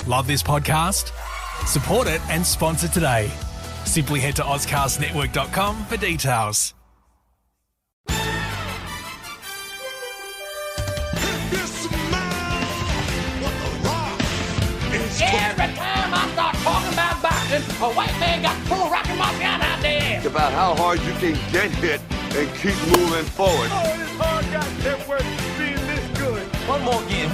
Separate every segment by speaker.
Speaker 1: Love this podcast? Support it and sponsor today. Simply head to ozcastnetwork.com for details.
Speaker 2: Every time I start talking about boxing, a white man got full rockin' my gun out there.
Speaker 3: It's about how hard you can get hit and keep moving forward.
Speaker 4: Oh, this hard goddamn work being this good.
Speaker 2: One more again,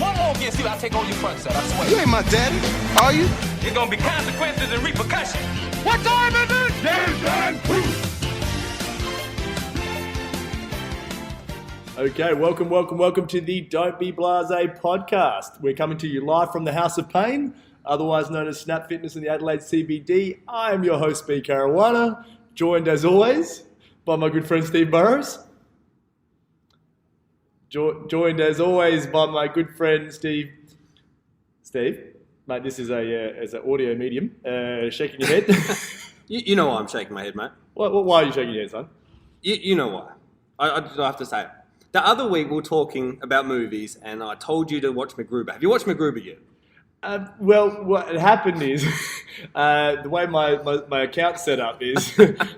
Speaker 2: see what I take on your front side, I swear.
Speaker 3: You ain't my daddy, are you?
Speaker 2: There's gonna be consequences and repercussions.
Speaker 4: What time is it?
Speaker 3: Game time,
Speaker 5: Okay, welcome to the Don't Be Blasé podcast. We're coming to you live from the House of Pain, otherwise known as Snap Fitness in the Adelaide CBD. I am your host, B. Caruana, joined as always by my good friend Steve Burrows. Joined as always by my good friend Steve. Steve, mate, this is as an audio medium. Shaking your head.
Speaker 6: You know why I'm shaking my head, mate.
Speaker 5: Why are you shaking your head, son?
Speaker 6: You know why. I have to say it. The other week we were talking about movies and I told you to watch MacGruber. Have you watched MacGruber yet?
Speaker 5: Well, what happened is, the way my account's set up is,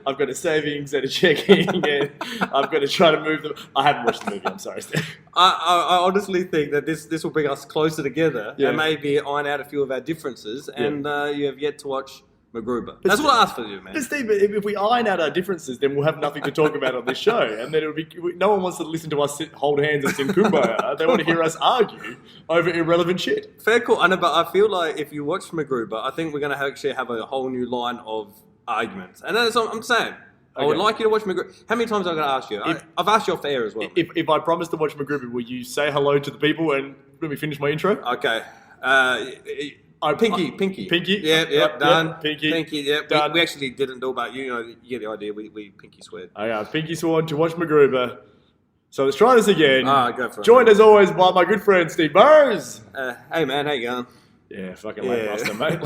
Speaker 5: I've got a savings and a checking, and I've got to try to move them. I haven't watched the movie, I'm sorry, Steve.
Speaker 6: I honestly think that this will bring us closer together
Speaker 5: Yeah.
Speaker 6: and maybe iron out a few of our differences, and you have yet to watch MacGruber. That's what I asked for you, man.
Speaker 5: But Steve, if we iron out our differences, then we'll have nothing to talk about on this show, and then it'll be no one wants to listen to us hold hands and sing Kumbaya. They want to hear us argue over irrelevant shit.
Speaker 6: Fair call, I know, but I feel like if you watch MacGruber, I think we're going to actually have a whole new line of arguments, and that's what I'm saying. I would
Speaker 5: Okay.
Speaker 6: like you to watch MacGruber. How many times am I going to ask you? I've asked you off the air as well.
Speaker 5: If I promise to watch MacGruber, will you say hello to the people and let me finish my intro?
Speaker 6: Okay. Pinky. Yep, done.
Speaker 5: Yep, Pinky,
Speaker 6: yep.
Speaker 5: done.
Speaker 6: We actually didn't know about you. You get the idea. We Pinky swear.
Speaker 5: Okay, Pinky sworn to watch MacGruber. So let's try this again.
Speaker 6: Go for it.
Speaker 5: Joined as always by my good friend Steve Burrows.
Speaker 6: Hey man, how you going?
Speaker 5: Yeah, fucking lackluster, mate.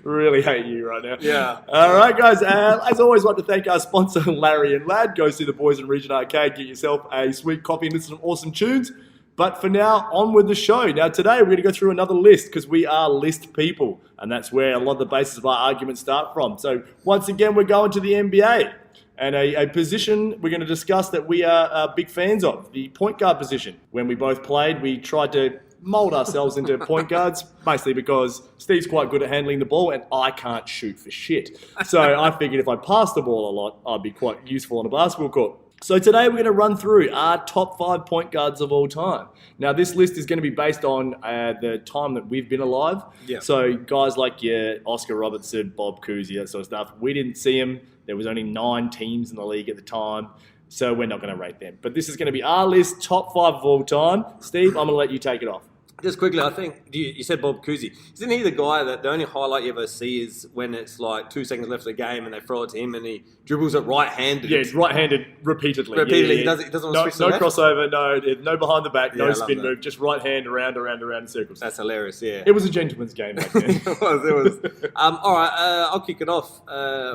Speaker 5: really hate you right now.
Speaker 6: Yeah.
Speaker 5: All right, guys. As always, I'd like to thank our sponsor, Larry and Lad. Go see the boys in Region Arcade. Get yourself a sweet coffee and listen to some awesome tunes. But for now, on with the show. Now, today, we're going to go through another list because we are list people. And that's where a lot of the basis of our arguments start from. So, once again, we're going to the NBA. And a position we're going to discuss that we are big fans of, the point guard position. When we both played, we tried to mould ourselves into point guards, basically because Steve's quite good at handling the ball and I can't shoot for shit. So I figured if I passed the ball a lot, I'd be quite useful on a basketball court. So today we're going to run through our top 5 point guards of all time. Now this list is going to be based on the time that we've been alive.
Speaker 6: Yeah.
Speaker 5: So guys like Oscar Robertson, Bob Cousy, that sort of stuff, we didn't see them. There was only 9 teams in the league at the time. So we're not going to rate them. But this is going to be our list, top 5 of all time. Steve, I'm going to let you take it off.
Speaker 6: Just quickly, I think you said Bob Cousy. Isn't he the guy that the only highlight you ever see is when it's like 2 seconds left of the game and they throw it to him and he dribbles it right-handed?
Speaker 5: Yeah, it's right-handed repeatedly.
Speaker 6: Repeatedly.
Speaker 5: Yeah.
Speaker 6: He doesn't want to switch
Speaker 5: no
Speaker 6: to the left?
Speaker 5: crossover, no behind the back,
Speaker 6: Yeah, I
Speaker 5: no
Speaker 6: love
Speaker 5: spin
Speaker 6: that.
Speaker 5: move, just right hand around in circles.
Speaker 6: That's hilarious, yeah.
Speaker 5: It was a gentleman's game back then.
Speaker 6: It was. All right, I'll kick it off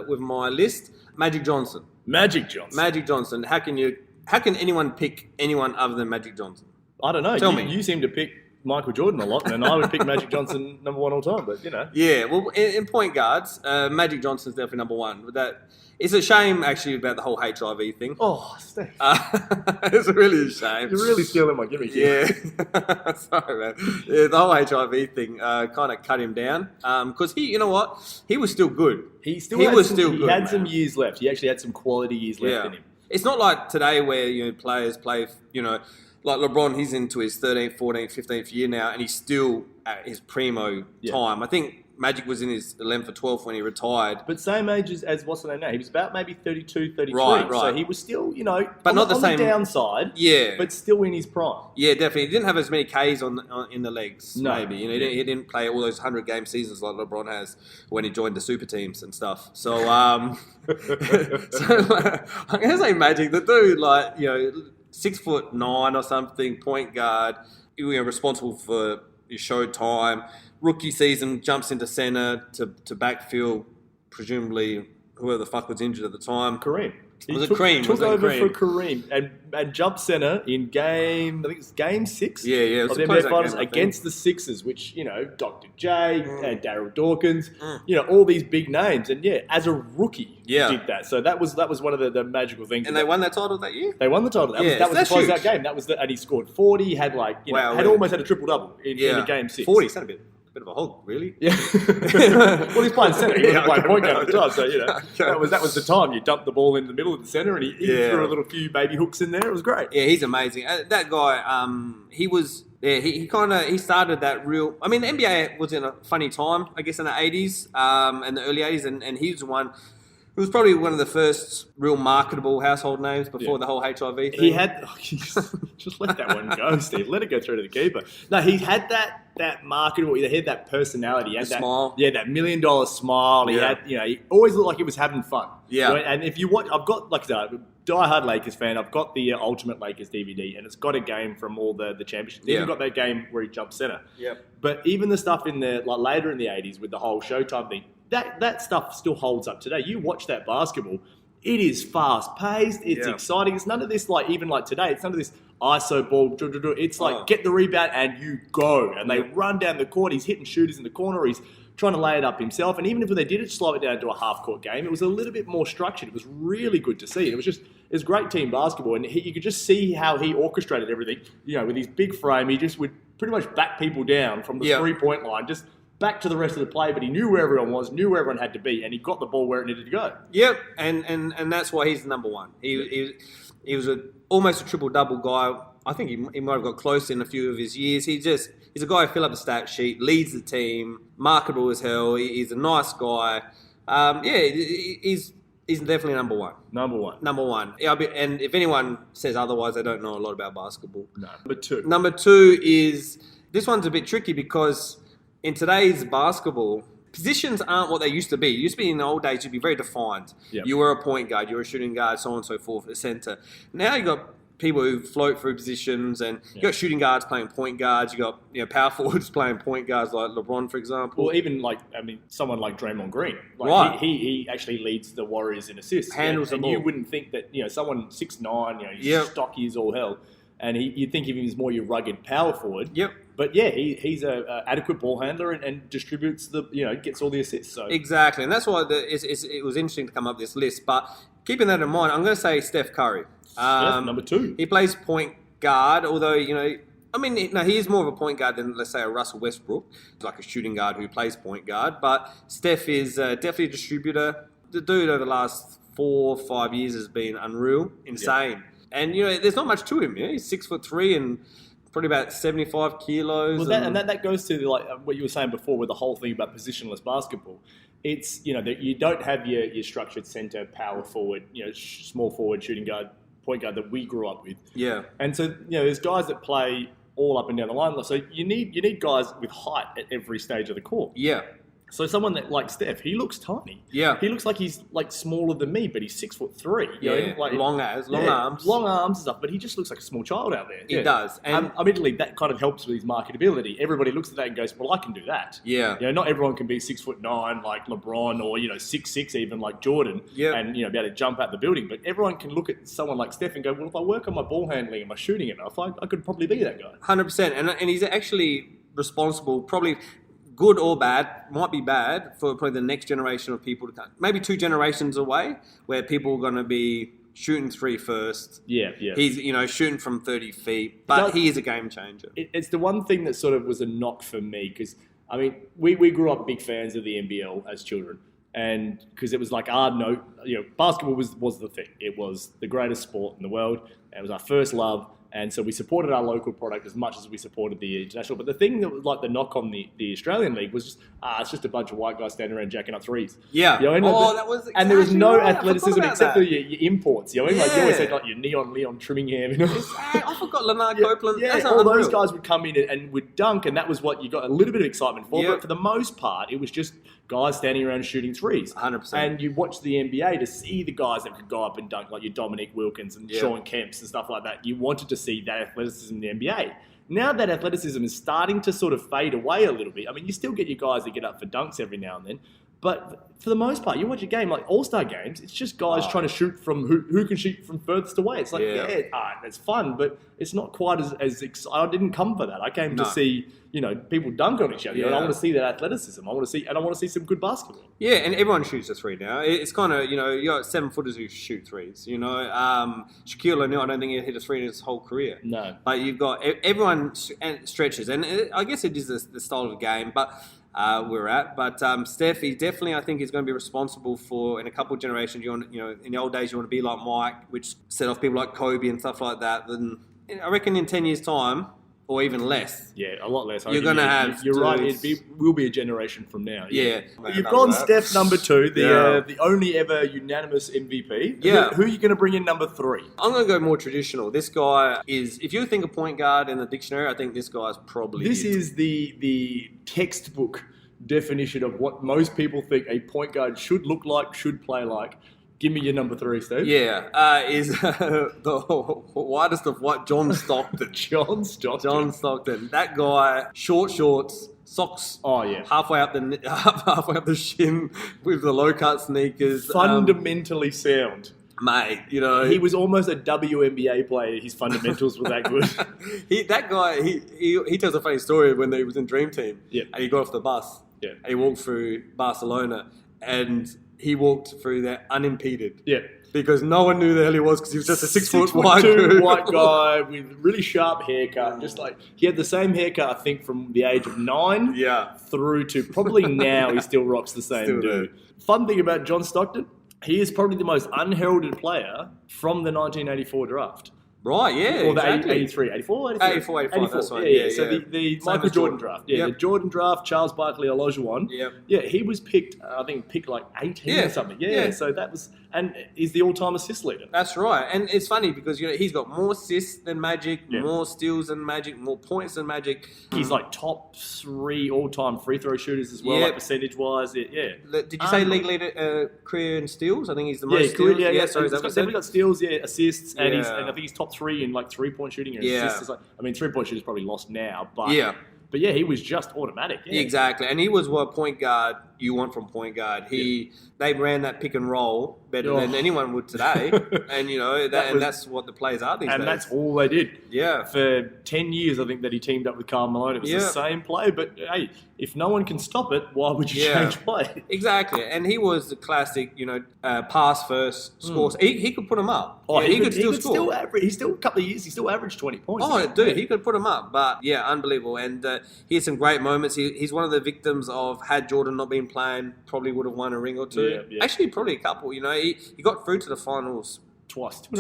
Speaker 6: with my list. Magic Johnson.
Speaker 5: Magic Johnson.
Speaker 6: How can anyone pick anyone other than Magic Johnson?
Speaker 5: I don't know.
Speaker 6: Tell me.
Speaker 5: You seem to pick Michael Jordan a lot, and I would pick Magic Johnson number 1 all time, but you know.
Speaker 6: Yeah, well, in point guards, Magic Johnson's definitely number 1. It's a shame, actually, about the whole HIV thing.
Speaker 5: Oh, Steve.
Speaker 6: It's really a shame.
Speaker 5: You're really stealing my gimmick here.
Speaker 6: Yeah. Sorry, man. Yeah, the whole HIV thing kind of cut him down. Because you know what? He was still good.
Speaker 5: He had some years left. He actually had some quality years left in him.
Speaker 6: It's not like today where players play, like LeBron, he's into his 13th, 14th, 15th year now, and he's still at his primo time. I think Magic was in his 11th or 12th when he retired.
Speaker 5: But same age as what's the name now? He was about maybe 32, 33.
Speaker 6: Right.
Speaker 5: So he was still,
Speaker 6: But not the same
Speaker 5: downside.
Speaker 6: Yeah.
Speaker 5: But still in his prime.
Speaker 6: Yeah, definitely. He didn't have as many Ks in the legs,
Speaker 5: No.
Speaker 6: maybe. He didn't play all those 100-game seasons like LeBron has when he joined the super teams and stuff. So, I'm going to say Magic. The dude, 6'9" or something, point guard, responsible for your show time. Rookie season, jumps into center to backfill, presumably whoever the fuck was injured at the time.
Speaker 5: Kareem. He
Speaker 6: Was it Cream?
Speaker 5: Took
Speaker 6: Was it
Speaker 5: over
Speaker 6: Cream?
Speaker 5: for Kareem and jumped center in I think it's game 6
Speaker 6: Yeah, yeah, it was
Speaker 5: of the
Speaker 6: a close
Speaker 5: NBA
Speaker 6: out
Speaker 5: Finals
Speaker 6: game, I think.
Speaker 5: against the Sixers, which, Dr. J, and Daryl Dawkins, all these big names. And as a rookie,
Speaker 6: Yeah.
Speaker 5: did that. So that was one of the magical things.
Speaker 6: And they won that title that year?
Speaker 5: They won the title. That
Speaker 6: Yeah,
Speaker 5: was
Speaker 6: that's
Speaker 5: the closeout
Speaker 6: huge.
Speaker 5: game. That was and he scored 40. He had
Speaker 6: Wow,
Speaker 5: had
Speaker 6: really?
Speaker 5: almost had a triple double in a game 6.
Speaker 6: 40, sounded a bit of a hog, really?
Speaker 5: Yeah. Well, he's playing centre. He wasn't playing point guard at the time, so
Speaker 6: Okay.
Speaker 5: that was the time. You dumped the ball in the middle of the centre, and he threw a little few baby hooks in there. It was great.
Speaker 6: Yeah, he's amazing. That guy, he was. Yeah, he started that real. I mean, the NBA was in a funny time, I guess, in the 80s and the early 80s, and he was the one. It was probably one of the first real marketable household names before the whole HIV thing.
Speaker 5: He had just let that one go, Steve. Let it go through to the keeper. No, he had that marketable. He had that personality. He had that
Speaker 6: smile.
Speaker 5: Yeah, that $1 million smile. He had, he always looked like he was having fun.
Speaker 6: Yeah.
Speaker 5: And if you watch, I've got like I said, I'm a diehard Lakers fan. I've got the Ultimate Lakers DVD, and it's got a game from all the championships. Even got that game where he jumped center.
Speaker 6: Yeah.
Speaker 5: But even the stuff in the later in the 80s with the whole Showtime thing. That stuff still holds up today. You watch that basketball, it is fast paced, it's exciting. It's none of this even like today, it's none of this ISO ball. It's like get the rebound and you go. And they run down the court. He's hitting shooters in the corner. He's trying to lay it up himself. And even if they did slow it down to a half court game, it was a little bit more structured. It was really good to see. It was great team basketball. And you could just see how he orchestrated everything. With his big frame, he just would pretty much back people down from the 3-point line, just back to the rest of the play, but he knew where everyone was, knew where everyone had to be, and he got the ball where it needed to go.
Speaker 6: Yep, and that's why he's the number one. He was almost a triple-double guy. I think he might have got close in a few of his years. He's a guy who fill up the stat sheet, leads the team, marketable as hell. He's a nice guy. He's definitely number one.
Speaker 5: Number one.
Speaker 6: Yeah, and if anyone says otherwise, they don't know a lot about basketball.
Speaker 5: No. Number two.
Speaker 6: Number two is, this one's a bit tricky because in today's basketball, positions aren't what they used to be. It used to be in the old days, you'd be very defined.
Speaker 5: Yep.
Speaker 6: You were a point guard, you were a shooting guard, so on and so forth, a center. Now you got people who float through positions, and you got shooting guards playing point guards. You got power forwards playing point guards like LeBron, for example.
Speaker 5: Well, even someone like Draymond Green.
Speaker 6: Right.
Speaker 5: He actually leads the Warriors in assists.
Speaker 6: Handles the
Speaker 5: and
Speaker 6: ball.
Speaker 5: you wouldn't think that someone 6'9", he's stocky as all hell, and you'd think of him as more your rugged power forward.
Speaker 6: Yep.
Speaker 5: But he's a adequate ball handler and distributes gets all the assists. So
Speaker 6: Exactly, and that's why it was interesting to come up with this list. But keeping that in mind, I'm going to say Steph Curry.
Speaker 5: number two.
Speaker 6: He plays point guard, although he is more of a point guard than, let's say, a Russell Westbrook. He's like a shooting guard who plays point guard. But Steph is definitely a distributor. The dude over the last 4 or 5 years has been unreal, insane. And there's not much to him. He's 6'3" and probably about 75 kilos.
Speaker 5: Well, that goes to what you were saying before with the whole thing about positionless basketball. It's that you don't have your structured center, power forward, small forward, shooting guard, point guard that we grew up with.
Speaker 6: Yeah.
Speaker 5: And so there's guys that play all up and down the line. So you need guys with height at every stage of the court.
Speaker 6: Yeah.
Speaker 5: So someone that like Steph, he looks tiny.
Speaker 6: Yeah.
Speaker 5: He looks like he's smaller than me, but he's 6'3".
Speaker 6: Long arms.
Speaker 5: Long arms and stuff, but he just looks like a small child out there.
Speaker 6: He does. And
Speaker 5: admittedly, that kind of helps with his marketability. Everybody looks at that and goes, well, I can do that.
Speaker 6: Yeah.
Speaker 5: Not everyone can be 6'9" like LeBron or, 6'6" even like Jordan and, be able to jump out the building. But everyone can look at someone like Steph and go, well, if I work on my ball handling and my shooting enough, I could probably be that guy.
Speaker 6: 100%. And he's actually responsible, probably good or bad, might be bad, for probably the next generation of people to come. Maybe 2 generations away, where people are going to be shooting 3 first.
Speaker 5: Yeah.
Speaker 6: He's, shooting from 30 feet, but he is a game changer.
Speaker 5: It's the one thing that sort of was a knock for me because, we grew up big fans of the NBL as children. And because it was like basketball was the thing. It was the greatest sport in the world. It was our first love. And so we supported our local product as much as we supported the international. But the thing that was like the knock on the Australian league was just, it's just a bunch of white guys standing around jacking up threes.
Speaker 6: Yeah.
Speaker 5: That was exactly and there was no athleticism except for your imports. You always said like your Neon Leon Trimmingham.
Speaker 6: I forgot Leonard Copeland.
Speaker 5: Yeah,
Speaker 6: That's
Speaker 5: all
Speaker 6: unreal.
Speaker 5: those guys would come in and would dunk, and that was what you got a little bit of excitement for. But for the most part, it was just guys standing around shooting threes.
Speaker 6: 100%.
Speaker 5: And you watch the NBA to see the guys that could go up and dunk, like your Dominic Wilkins and Sean Kemps and stuff like that. You wanted to see that athleticism in the NBA. Now that athleticism is starting to sort of fade away a little bit. You still get your guys that get up for dunks every now and then, But for the most part, you watch a game like All-Star games, it's just guys trying to shoot from who can shoot from furthest away. It's like, it's fun, but it's not quite as I didn't come for that. I came to see, people dunk on each other.
Speaker 6: Yeah.
Speaker 5: I want to see that athleticism. I want to see some good basketball.
Speaker 6: Yeah, and everyone shoots a three now. It's kind of, you got 7-footers who shoot threes, Shaquille O'Neal, I don't think he hit a three in his whole career.
Speaker 5: No.
Speaker 6: But you've got everyone stretches, and I guess it is the style of the game, but we're at. But Steph, he definitely, I think, is going to be responsible for, in a couple of generations, in the old days, you want to be like Mike, which set off people like Kobe and stuff like that. Then I reckon in 10 years' time, or even less.
Speaker 5: Yeah, a lot less.
Speaker 6: You're going to have...
Speaker 5: You're right. Will be a generation from now.
Speaker 6: Yeah.
Speaker 5: You've gone Steph number 2, the only ever unanimous MVP.
Speaker 6: Yeah.
Speaker 5: Who are you going to bring in number 3?
Speaker 6: I'm going to go more traditional. This guy is... If you think of point guard in the dictionary, I think this guy's probably...
Speaker 5: This is the textbook definition of what most people think a point guard should look like, should play like. Give me your number 3, Steve.
Speaker 6: Yeah, is the whitest of white, John Stockton.
Speaker 5: John Stockton.
Speaker 6: That guy, short shorts, socks.
Speaker 5: Oh yeah.
Speaker 6: Halfway up the shin with the low cut sneakers.
Speaker 5: Fundamentally sound.
Speaker 6: Mate,
Speaker 5: he was almost a WNBA player. His fundamentals were that good.
Speaker 6: That guy, he tells a funny story when he was in Dream Team.
Speaker 5: Yeah.
Speaker 6: And he got off the bus.
Speaker 5: Yeah.
Speaker 6: And he walked through Barcelona, and he walked through there unimpeded.
Speaker 5: Yeah.
Speaker 6: Because no one knew the hell he was, because he was just a 6'2"
Speaker 5: 6'2" white guy with really sharp haircut. Just like he had the same haircut, I think, from the age of 9 through to probably now. He still rocks the same dude. Fun thing about John Stockton, he is probably the most unheralded player from the 1984 draft.
Speaker 6: Right, yeah,
Speaker 5: or the
Speaker 6: exactly.
Speaker 5: 83, 84, 84,
Speaker 6: 84, that's right.
Speaker 5: Yeah. So the Michael Jordan draft. Yeah,
Speaker 6: Yep.
Speaker 5: the Jordan draft, Charles Barkley Olajuwon.
Speaker 6: Yep.
Speaker 5: Yeah, he was picked, I think, like 18 or something. Yeah, so that was, and he's the all-time assist leader.
Speaker 6: That's right. And it's funny because, he's got more assists than Magic, more steals than Magic, more points than Magic.
Speaker 5: He's like top 3 all-time free throw shooters as well, like percentage-wise. Yeah.
Speaker 6: Did you say league leader career in steals? I think he's the most steals.
Speaker 5: Yeah,
Speaker 6: sorry,
Speaker 5: he's definitely got steals, assists, and
Speaker 6: Yeah.
Speaker 5: and I think he's top 3 in like 3-point shooting and
Speaker 6: Yeah.
Speaker 5: assists. Three-point shooter's probably lost now, but But yeah, he was just automatic. Yeah.
Speaker 6: Exactly, and he was what point guard you want from point guard. They ran that pick and roll better than anyone would today, and that's what the players are these days.
Speaker 5: And that's all they did.
Speaker 6: Yeah,
Speaker 5: for 10 years, I think that he teamed up with Karl Malone. It was the same play, but hey, if no one can stop it, why would you change play?
Speaker 6: Exactly, and he was the classic, pass first, score. He could put them up.
Speaker 5: Oh,
Speaker 6: he could still score.
Speaker 5: He's still a couple of years. He still averaged 20 points.
Speaker 6: Oh, dude, he could put them up. But yeah, unbelievable. And he had some great moments. He's one of the victims of, had Jordan not been playing, probably would have won a ring or two.
Speaker 5: Yeah.
Speaker 6: Actually, probably a couple. He got through to the finals
Speaker 5: twice
Speaker 6: in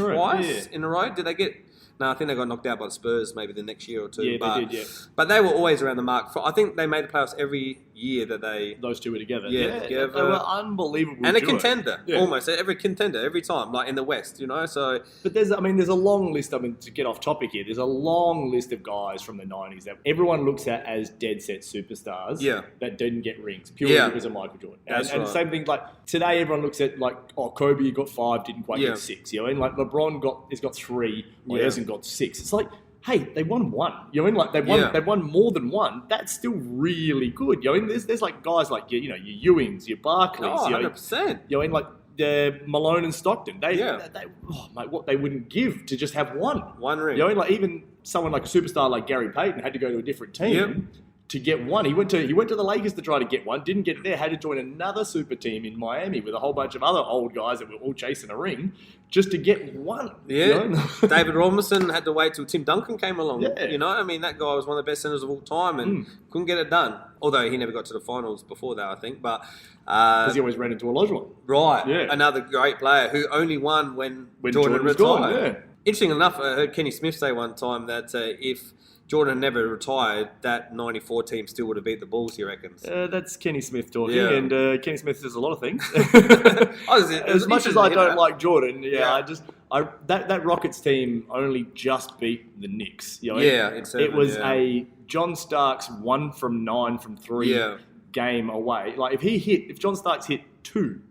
Speaker 6: a row. Did they get? No, I think they got knocked out by the Spurs maybe the next year or two.
Speaker 5: Yeah, they did,
Speaker 6: But they were always around the mark. I think they made the playoffs every year that
Speaker 5: those two were together.
Speaker 6: Yeah, together.
Speaker 5: They were unbelievable.
Speaker 6: And a contender, almost every contender, every time, like in the West, So,
Speaker 5: but there's a long list. To get off topic here, there's a long list of guys from the 90s that everyone looks at as dead set superstars. That didn't get rings purely because of Michael Jordan. And the same thing, like today, everyone looks at Kobe got 5, didn't quite get 6. And like LeBron has got 3, he hasn't got 6. It's like, hey, they won 1. They won more than 1. That's still really good. There's like guys like your Ewings, your Barclays.
Speaker 6: 100%.
Speaker 5: Like the Malone and Stockton. What they wouldn't give to just have one
Speaker 6: ring.
Speaker 5: Like even someone like a superstar like Gary Payton had to go to a different team. To get one, he went to the Lakers to try to get one. Didn't get it there. Had to join another super team in Miami with a whole bunch of other old guys that were all chasing a ring just to get one.
Speaker 6: Yeah, David Robinson had to wait till Tim Duncan came along. Yeah. That guy was one of the best centers of all time and couldn't get it done. Although he never got to the finals before that, I think. But
Speaker 5: because he always ran into Olajuwon.
Speaker 6: Right. Yeah. Another great player who only won when Jordan retired.
Speaker 5: Gone,
Speaker 6: Interesting enough, I heard Kenny Smith say one time that if Jordan never retired, that 94 team still would have beat the Bulls, he reckons.
Speaker 5: That's Kenny Smith talking, and Kenny Smith does a lot of things. As much as I don't like Jordan, that Rockets team only just beat the Knicks. It was a John Starks 1 from 9 from 3 game away. Like if John Starks hit 2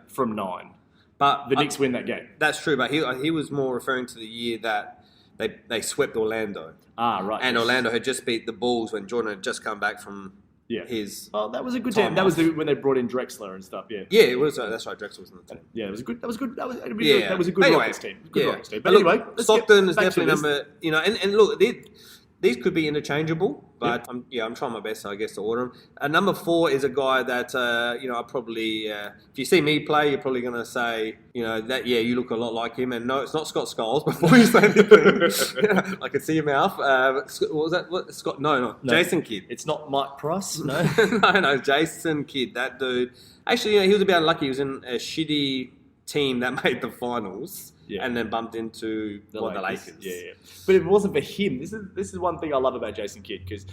Speaker 5: from 9, but the Knicks win that game.
Speaker 6: That's true, but he was more referring to the year that they swept Orlando.
Speaker 5: Ah, right.
Speaker 6: And Orlando had just beat the Bulls when Jordan had just come back from his.
Speaker 5: Oh, that was a good
Speaker 6: Time
Speaker 5: team. That was
Speaker 6: off.
Speaker 5: when they brought in Drexler and stuff. Yeah.
Speaker 6: Yeah, it was. That's right. Drexler was in the team.
Speaker 5: Yeah, it was good. That was good. That was a good
Speaker 6: Anyway,
Speaker 5: Rockets team. Good Rockets team. But
Speaker 6: look,
Speaker 5: anyway, let's
Speaker 6: Stockton
Speaker 5: get
Speaker 6: is
Speaker 5: back to
Speaker 6: definitely
Speaker 5: this.
Speaker 6: number. And look, these could be interchangeable, but I'm trying my best, I guess, to order them. Number 4 is a guy that I probably if you see me play, you're probably going to say that you look a lot like him. And no, it's not Scott Scholes. Before you say anything, I can see your mouth. What was that? What Scott? No, Jason Kidd.
Speaker 5: It's not Mike Price. No,
Speaker 6: no, Jason Kidd. That dude. Actually, he was a bit unlucky. He was in a shitty team that made the finals.
Speaker 5: Yeah.
Speaker 6: And then bumped into the Lakers.
Speaker 5: Yeah. But if it wasn't for him, this is one thing I love about Jason Kidd, because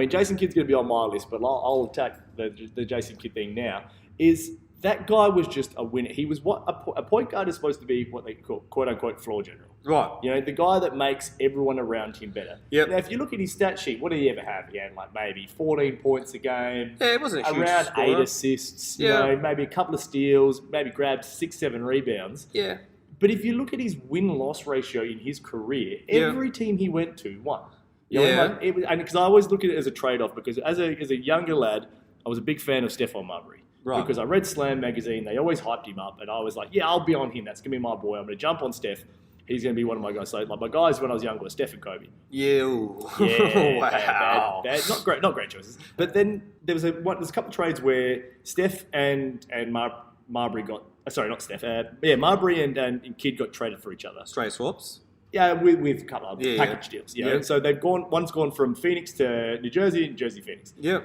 Speaker 5: Jason Kidd's going to be on my list, but I'll attack the Jason Kidd thing now. Is that guy was just a winner. He was what a point guard is supposed to be, what they call quote unquote floor general.
Speaker 6: Right.
Speaker 5: The guy that makes everyone around him better.
Speaker 6: Yep.
Speaker 5: Now, if you look at his stat sheet, what did he ever have? He had maybe 14 points a game.
Speaker 6: Yeah, it wasn't a huge
Speaker 5: around
Speaker 6: scorer.
Speaker 5: 8 assists.
Speaker 6: Yeah.
Speaker 5: Maybe a couple of steals. Maybe grabbed 6-7 rebounds.
Speaker 6: Yeah.
Speaker 5: But if you look at his win-loss ratio in his career, every team he went to won. Because I always look at it as a trade-off, because as a younger lad, I was a big fan of Stephon Marbury.
Speaker 6: Right.
Speaker 5: Because I read Slam magazine, they always hyped him up, and I was like, yeah, I'll be on him. That's going to be my boy. I'm going to jump on Steph. He's going to be one of my guys. So my guys when I was younger were Steph and Kobe.
Speaker 6: Yeah. Ooh.
Speaker 5: Yeah,
Speaker 6: Wow.
Speaker 5: bad. Not great choices. But then there's a couple of trades where Steph and Marbury got. Sorry, not Steph. Marbury and Kidd got traded for each other.
Speaker 6: Straight swaps.
Speaker 5: Yeah, with a couple of package deals.
Speaker 6: Yeah.
Speaker 5: So they've gone. One's gone from Phoenix to New Jersey, and Jersey Phoenix.
Speaker 6: Yeah.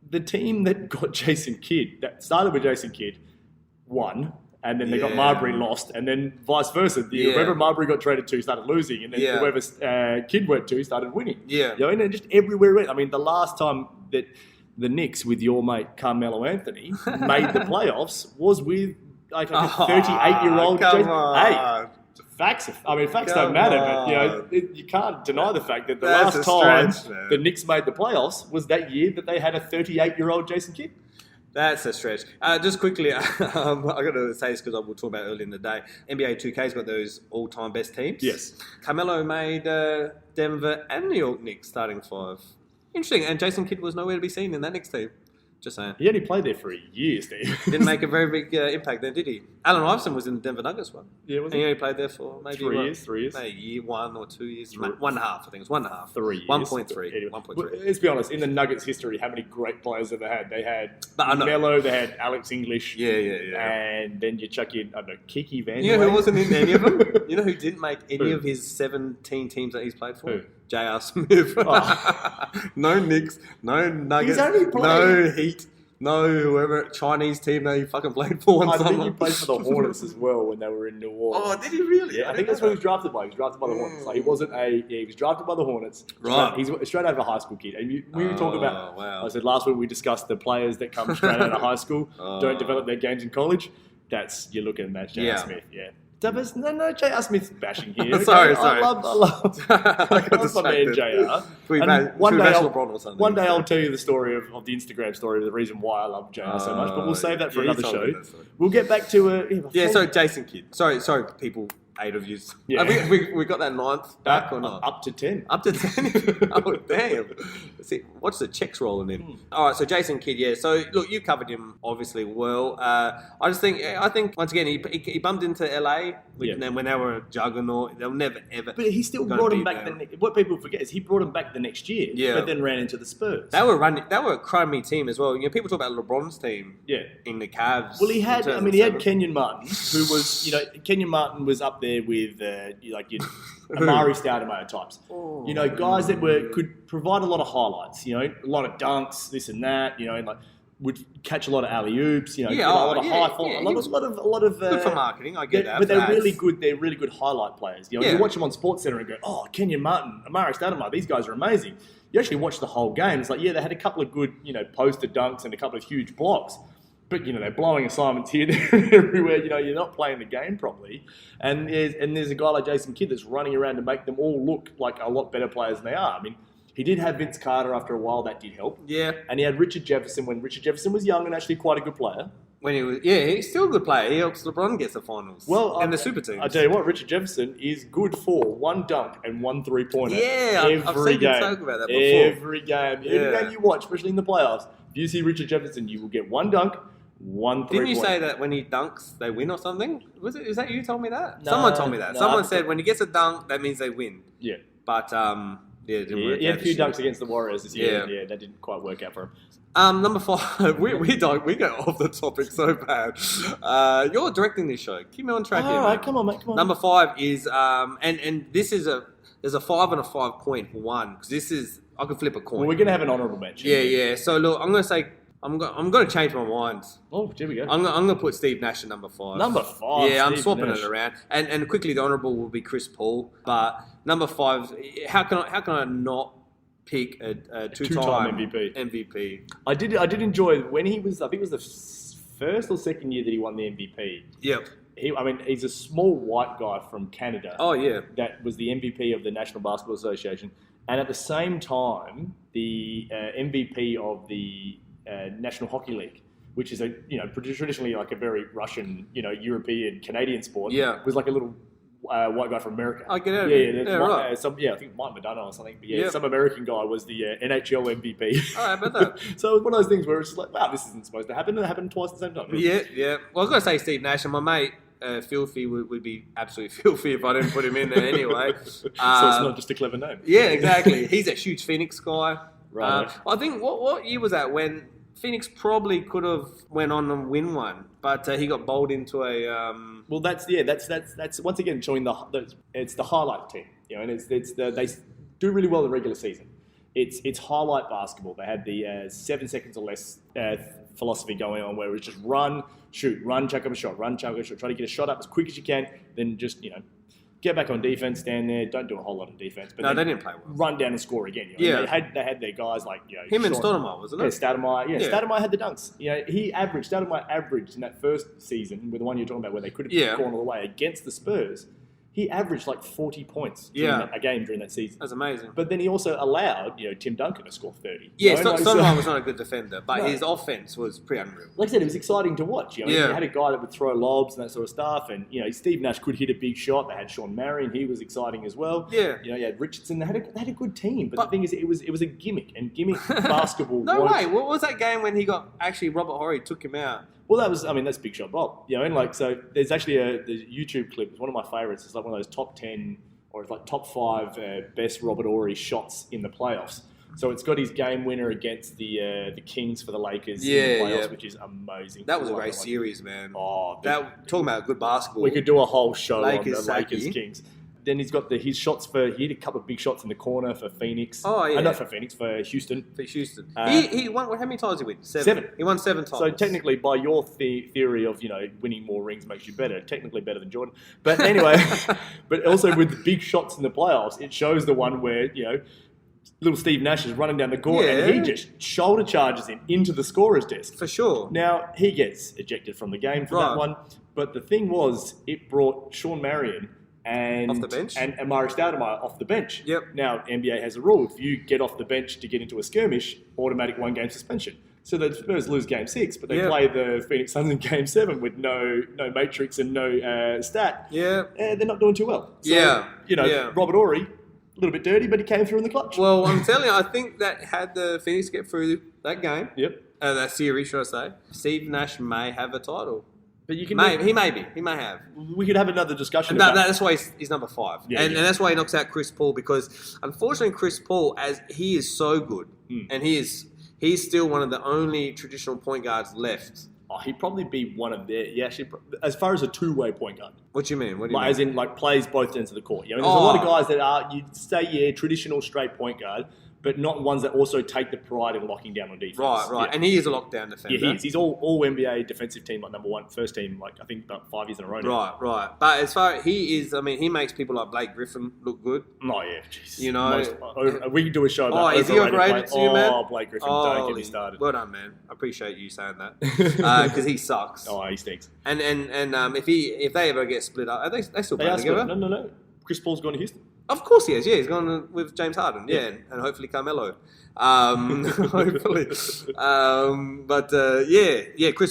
Speaker 5: The team that got Jason Kidd, that started with Jason Kidd, won, and then they got Marbury lost, and then vice versa. Whoever Marbury got traded to started losing, and then whoever Kidd went to started winning.
Speaker 6: Yeah.
Speaker 5: And just everywhere it went. The last time that the Knicks with your mate Carmelo Anthony made the playoffs was with a 38-year-old.
Speaker 6: Come on.
Speaker 5: Facts don't matter, but you can't deny the fact that the
Speaker 6: That's
Speaker 5: last
Speaker 6: a
Speaker 5: time
Speaker 6: stretch, man.
Speaker 5: the Knicks made the playoffs was that year that they had a 38-year-old Jason Kidd.
Speaker 6: That's a stretch. Just quickly, I got to say this because I will talk about it earlier in the day. NBA 2K's got those all-time best teams.
Speaker 5: Yes.
Speaker 6: Carmelo made Denver and New York Knicks starting 5. Interesting. And Jason Kidd was nowhere to be seen in that Knicks team. Just saying.
Speaker 5: He only played there for a year, Steve.
Speaker 6: Didn't make a very big impact then, did he? Allen Iverson was in the Denver Nuggets one.
Speaker 5: Yeah, was
Speaker 6: And he
Speaker 5: he?
Speaker 6: only played there for maybe
Speaker 5: 3 years.
Speaker 6: Maybe a year, 1 or 2 years. 1.5, I think it was 1.5.
Speaker 5: 3 years.
Speaker 6: 1.3.
Speaker 5: Anyway,
Speaker 6: 1.3.
Speaker 5: let's be honest, in the Nuggets history, how many great players have they had? They had
Speaker 6: But I know-
Speaker 5: Melo, they had Alex English.
Speaker 6: Yeah.
Speaker 5: And then you chuck in, I don't know, Kiki Van.
Speaker 6: You know who wasn't in any of them? You know who didn't make any of his 17 teams that he's played for?
Speaker 5: Who?
Speaker 6: J.R. Smith.
Speaker 5: Oh.
Speaker 6: No Knicks, no Nuggets,
Speaker 5: He's only played-
Speaker 6: no Heat, no whoever Chinese team that he fucking played for.
Speaker 5: I think he played for the Hornets as well when they were in New Orleans.
Speaker 6: Oh, did he really?
Speaker 5: Yeah, I think that's what he was drafted by. He was drafted by the Hornets. Like, he wasn't he was drafted by the Hornets.
Speaker 6: Right.
Speaker 5: He's straight out of a high school kid. And we talk about,
Speaker 6: wow.
Speaker 5: I said last week we discussed the players that come straight out of high school, don't develop their games in college. You're looking at J.R. Smith, No, J.R. Smith's bashing here.
Speaker 6: Sorry.
Speaker 5: I love
Speaker 6: I got
Speaker 5: my man
Speaker 6: distracted.
Speaker 5: J.R.
Speaker 6: We
Speaker 5: And
Speaker 6: bash LeBron or something.
Speaker 5: one day I'll tell you the story of the Instagram story of the reason why I love J.R. so much, but we'll save that for
Speaker 6: you
Speaker 5: another
Speaker 6: told me
Speaker 5: show.
Speaker 6: that story.
Speaker 5: We'll get back to
Speaker 6: So Jason Kidd. Sorry, people. 8 of you.
Speaker 5: Yeah.
Speaker 6: We got that 9th back or not?
Speaker 5: Up to 10.
Speaker 6: Up to 10. Oh, damn. See, watch the checks rolling in. All right, so Jason Kidd, yeah. So, look, you covered him obviously well. I think, once again, he bumped into LA when they were a juggernaut. They'll never, ever.
Speaker 5: But he still
Speaker 6: gonna
Speaker 5: brought him
Speaker 6: beat
Speaker 5: back.
Speaker 6: them.
Speaker 5: What people forget is he brought him back the next year, but then ran into the Spurs.
Speaker 6: They were a crummy team as well. People talk about LeBron's team in the Cavs.
Speaker 5: Well, he had
Speaker 6: 2007.
Speaker 5: Kenyon Martin, who was, Kenyon Martin was up there with, Amari Stoudemire types. Guys that could provide a lot of highlights, a lot of dunks, this and that, and would catch a lot of alley oops, a lot of high fall, a lot of
Speaker 6: good for marketing. I get that,
Speaker 5: but they're really good. They're really good highlight players. You watch them on SportsCenter and go, "Oh, Kenyon Martin, Amari Stoudemire, these guys are amazing." You actually watch the whole game. It's like, they had a couple of good, poster dunks and a couple of huge blocks. But, they're blowing assignments here, there, and everywhere. You're not playing the game properly. And there's a guy like Jason Kidd that's running around to make them all look like a lot better players than they are. He did have Vince Carter after a while. That did help.
Speaker 6: Yeah.
Speaker 5: And he had Richard Jefferson when Richard Jefferson was young and actually quite a good player.
Speaker 6: When he was, he's still a good player. He helps LeBron get the finals.
Speaker 5: Well,
Speaker 6: and the super teams.
Speaker 5: I tell you what, Richard Jefferson is good for 1 dunk and 1 3-pointer.
Speaker 6: Yeah, I've
Speaker 5: every
Speaker 6: seen
Speaker 5: game.
Speaker 6: you talk about that before.
Speaker 5: Every game you watch, especially in the playoffs, if you see Richard Jefferson, you will get 1 dunk, 1 3-pointer.
Speaker 6: Didn't you say that when he dunks, they win or something? Is that you told me that?
Speaker 5: No,
Speaker 6: Someone told me that.
Speaker 5: no,
Speaker 6: Someone said when he gets a dunk, that means they win.
Speaker 5: Yeah.
Speaker 6: But it didn't work
Speaker 5: He had
Speaker 6: out
Speaker 5: a few
Speaker 6: this year.
Speaker 5: dunks against the Warriors this year.
Speaker 6: Yeah.
Speaker 5: Yeah, that didn't quite work out for him.
Speaker 6: Number 5, we go off the topic so bad. You're directing this show. Keep me on track here.
Speaker 5: All right,
Speaker 6: mate.
Speaker 5: come on, mate, come on.
Speaker 6: Number 5 is and this is there's a 5 and a 5.1 because this is I could flip a coin.
Speaker 5: Well, we're going to have an honourable mention.
Speaker 6: Yeah. So look, I'm gonna say I'm going to change my mind.
Speaker 5: Oh, here we go.
Speaker 6: I'm going to put Steve Nash at number 5.
Speaker 5: Number 5.
Speaker 6: Yeah, I'm
Speaker 5: Steve
Speaker 6: swapping
Speaker 5: Nash.
Speaker 6: it around. And quickly, the honourable will be Chris Paul. But number 5, how can I not pick a two-time MVP?
Speaker 5: I did enjoy when he was. I think it was the first or second year that he won the MVP.
Speaker 6: Yep.
Speaker 5: He's a small white guy from Canada.
Speaker 6: Oh yeah.
Speaker 5: That was the MVP of the National Basketball Association, and at the same time, the MVP of the National Hockey League, which is traditionally like a very Russian, European, Canadian sport.
Speaker 6: Yeah.
Speaker 5: Was like a little white guy from America.
Speaker 6: I get it.
Speaker 5: Right.
Speaker 6: Right.
Speaker 5: I think Mike Madonna or something. But
Speaker 6: Yep.
Speaker 5: some American guy was the NHL MVP.
Speaker 6: Oh, I bet that.
Speaker 5: So it was one of those things where it's just like, wow, this isn't supposed to happen, and it happened twice at the same time.
Speaker 6: Yeah. Well, I was going to say Steve Nash, and my mate Filthy would be absolutely filthy if I didn't put him in there anyway.
Speaker 5: So it's not just a clever name.
Speaker 6: Yeah, exactly. He's a huge Phoenix guy.
Speaker 5: Right.
Speaker 6: I think what year was that when Phoenix probably could have went on and win one, but he got bowled into a.
Speaker 5: Well, that's once again showing it's the highlight team, and they do really well in the regular season. It's highlight basketball. They had the 7 seconds or less philosophy going on, where it was just run, shoot, run, chuck up a shot, run, chuck up a shot, try to get a shot up as quick as you can, then just get back on defense, stand there, don't do a whole lot of defense. But
Speaker 6: no, they didn't play well.
Speaker 5: Run down and score again.
Speaker 6: Yeah.
Speaker 5: They had their guys like
Speaker 6: him and Stoudemire, wasn't it?
Speaker 5: Yeah, Stoudemire. Yeah,
Speaker 6: Yeah.
Speaker 5: Stoudemire had the dunks. Stoudemire averaged in that first season, with the one you're talking about where they could have gone all the way against the Spurs. He averaged like 40 points a game during that season.
Speaker 6: That's amazing.
Speaker 5: But then he also allowed Tim Duncan to score 30.
Speaker 6: Yeah, Stoudemire was not a good defender, but
Speaker 5: No.
Speaker 6: his offense was pretty unreal.
Speaker 5: Like I said, it was exciting to watch. He had a guy that would throw lobs and that sort of stuff, and Steve Nash could hit a big shot. They had Sean Marion; he was exciting as well.
Speaker 6: Yeah.
Speaker 5: You had Richardson. They had a good team, but the thing is, it was a gimmick, and gimmick basketball.
Speaker 6: No way. What was that game when he got Robert Horry took him out?
Speaker 5: Well, that's Big Shot Bob. So there's actually the YouTube clip. It's one of my favorites. It's like one of those top 10 or it's like top 5 best Robert Horry shots in the playoffs. So it's got his game winner against the Kings for the Lakers in the playoffs, which is amazing.
Speaker 6: That was a great series, man.
Speaker 5: Oh,
Speaker 6: talking about good basketball.
Speaker 5: we could do a whole show on
Speaker 6: Lakers,
Speaker 5: the Lakers
Speaker 6: Saki.
Speaker 5: Kings. Then he's got his shots he had a couple of big shots in the corner for Phoenix.
Speaker 6: Oh, yeah.
Speaker 5: Not for Phoenix, for Houston.
Speaker 6: For Houston.
Speaker 5: Uh,
Speaker 6: He won, how many times did he win?
Speaker 5: 7.
Speaker 6: He won 7 times.
Speaker 5: So technically, by your theory of winning more rings makes you better, technically better than Jordan. But anyway, but also with the big shots in the playoffs, it shows the one where little Steve Nash is running down the court and he just shoulder charges him into the scorer's desk.
Speaker 6: For sure.
Speaker 5: Now he gets ejected from the game for that one. But the thing was, it brought Sean Marion and
Speaker 6: off the bench?
Speaker 5: and Amari Stoudemire off the bench.
Speaker 6: Yep.
Speaker 5: Now NBA has a rule: if you get off the bench to get into a skirmish, automatic 1-game suspension. So the Spurs lose Game 6, but they play the Phoenix Suns in Game 7 with no matrix and no stat.
Speaker 6: Yeah.
Speaker 5: They're not doing too well. So, Robert Horry, a little bit dirty, but he came through in the clutch.
Speaker 6: Well, I'm telling you, I think that had the Phoenix get through that game, that series, should I say, Steve Nash may have a title.
Speaker 5: But you can
Speaker 6: He may have.
Speaker 5: We could have another discussion
Speaker 6: And
Speaker 5: about
Speaker 6: that's why he's number 5.
Speaker 5: Yeah,
Speaker 6: and that's why he knocks out Chris Paul, because unfortunately Chris Paul, as he is so good, and he's still one of the only traditional point guards left.
Speaker 5: Oh, he'd probably be one of their... Yeah, actually, as far as a two-way point guard.
Speaker 6: What do you mean? What do you mean?
Speaker 5: As in, plays both ends of the court. There's a lot of guys that are, you'd say, traditional straight point guard, but not ones that also take the pride in locking down on defense.
Speaker 6: Right.
Speaker 5: Yeah.
Speaker 6: And he is a lockdown defender.
Speaker 5: Yeah, he is. He's all NBA defensive team, number 1, first team, I think about 5 years in a row now.
Speaker 6: Right. But as far as he is, he makes people like Blake Griffin look good.
Speaker 5: Oh, yeah, jeez. We could do a show about
Speaker 6: is he overrated to you, man?
Speaker 5: Oh, Blake Griffin, don't get me started.
Speaker 6: Well done, man. I appreciate you saying that. Because he sucks.
Speaker 5: Oh, he stinks.
Speaker 6: And if they ever get split up, are they still playing together?
Speaker 5: No. Chris Paul's gone to Houston.
Speaker 6: Of course he is. Yeah, he's gone with James Harden. Yeah, and hopefully Carmelo. Hopefully. Chris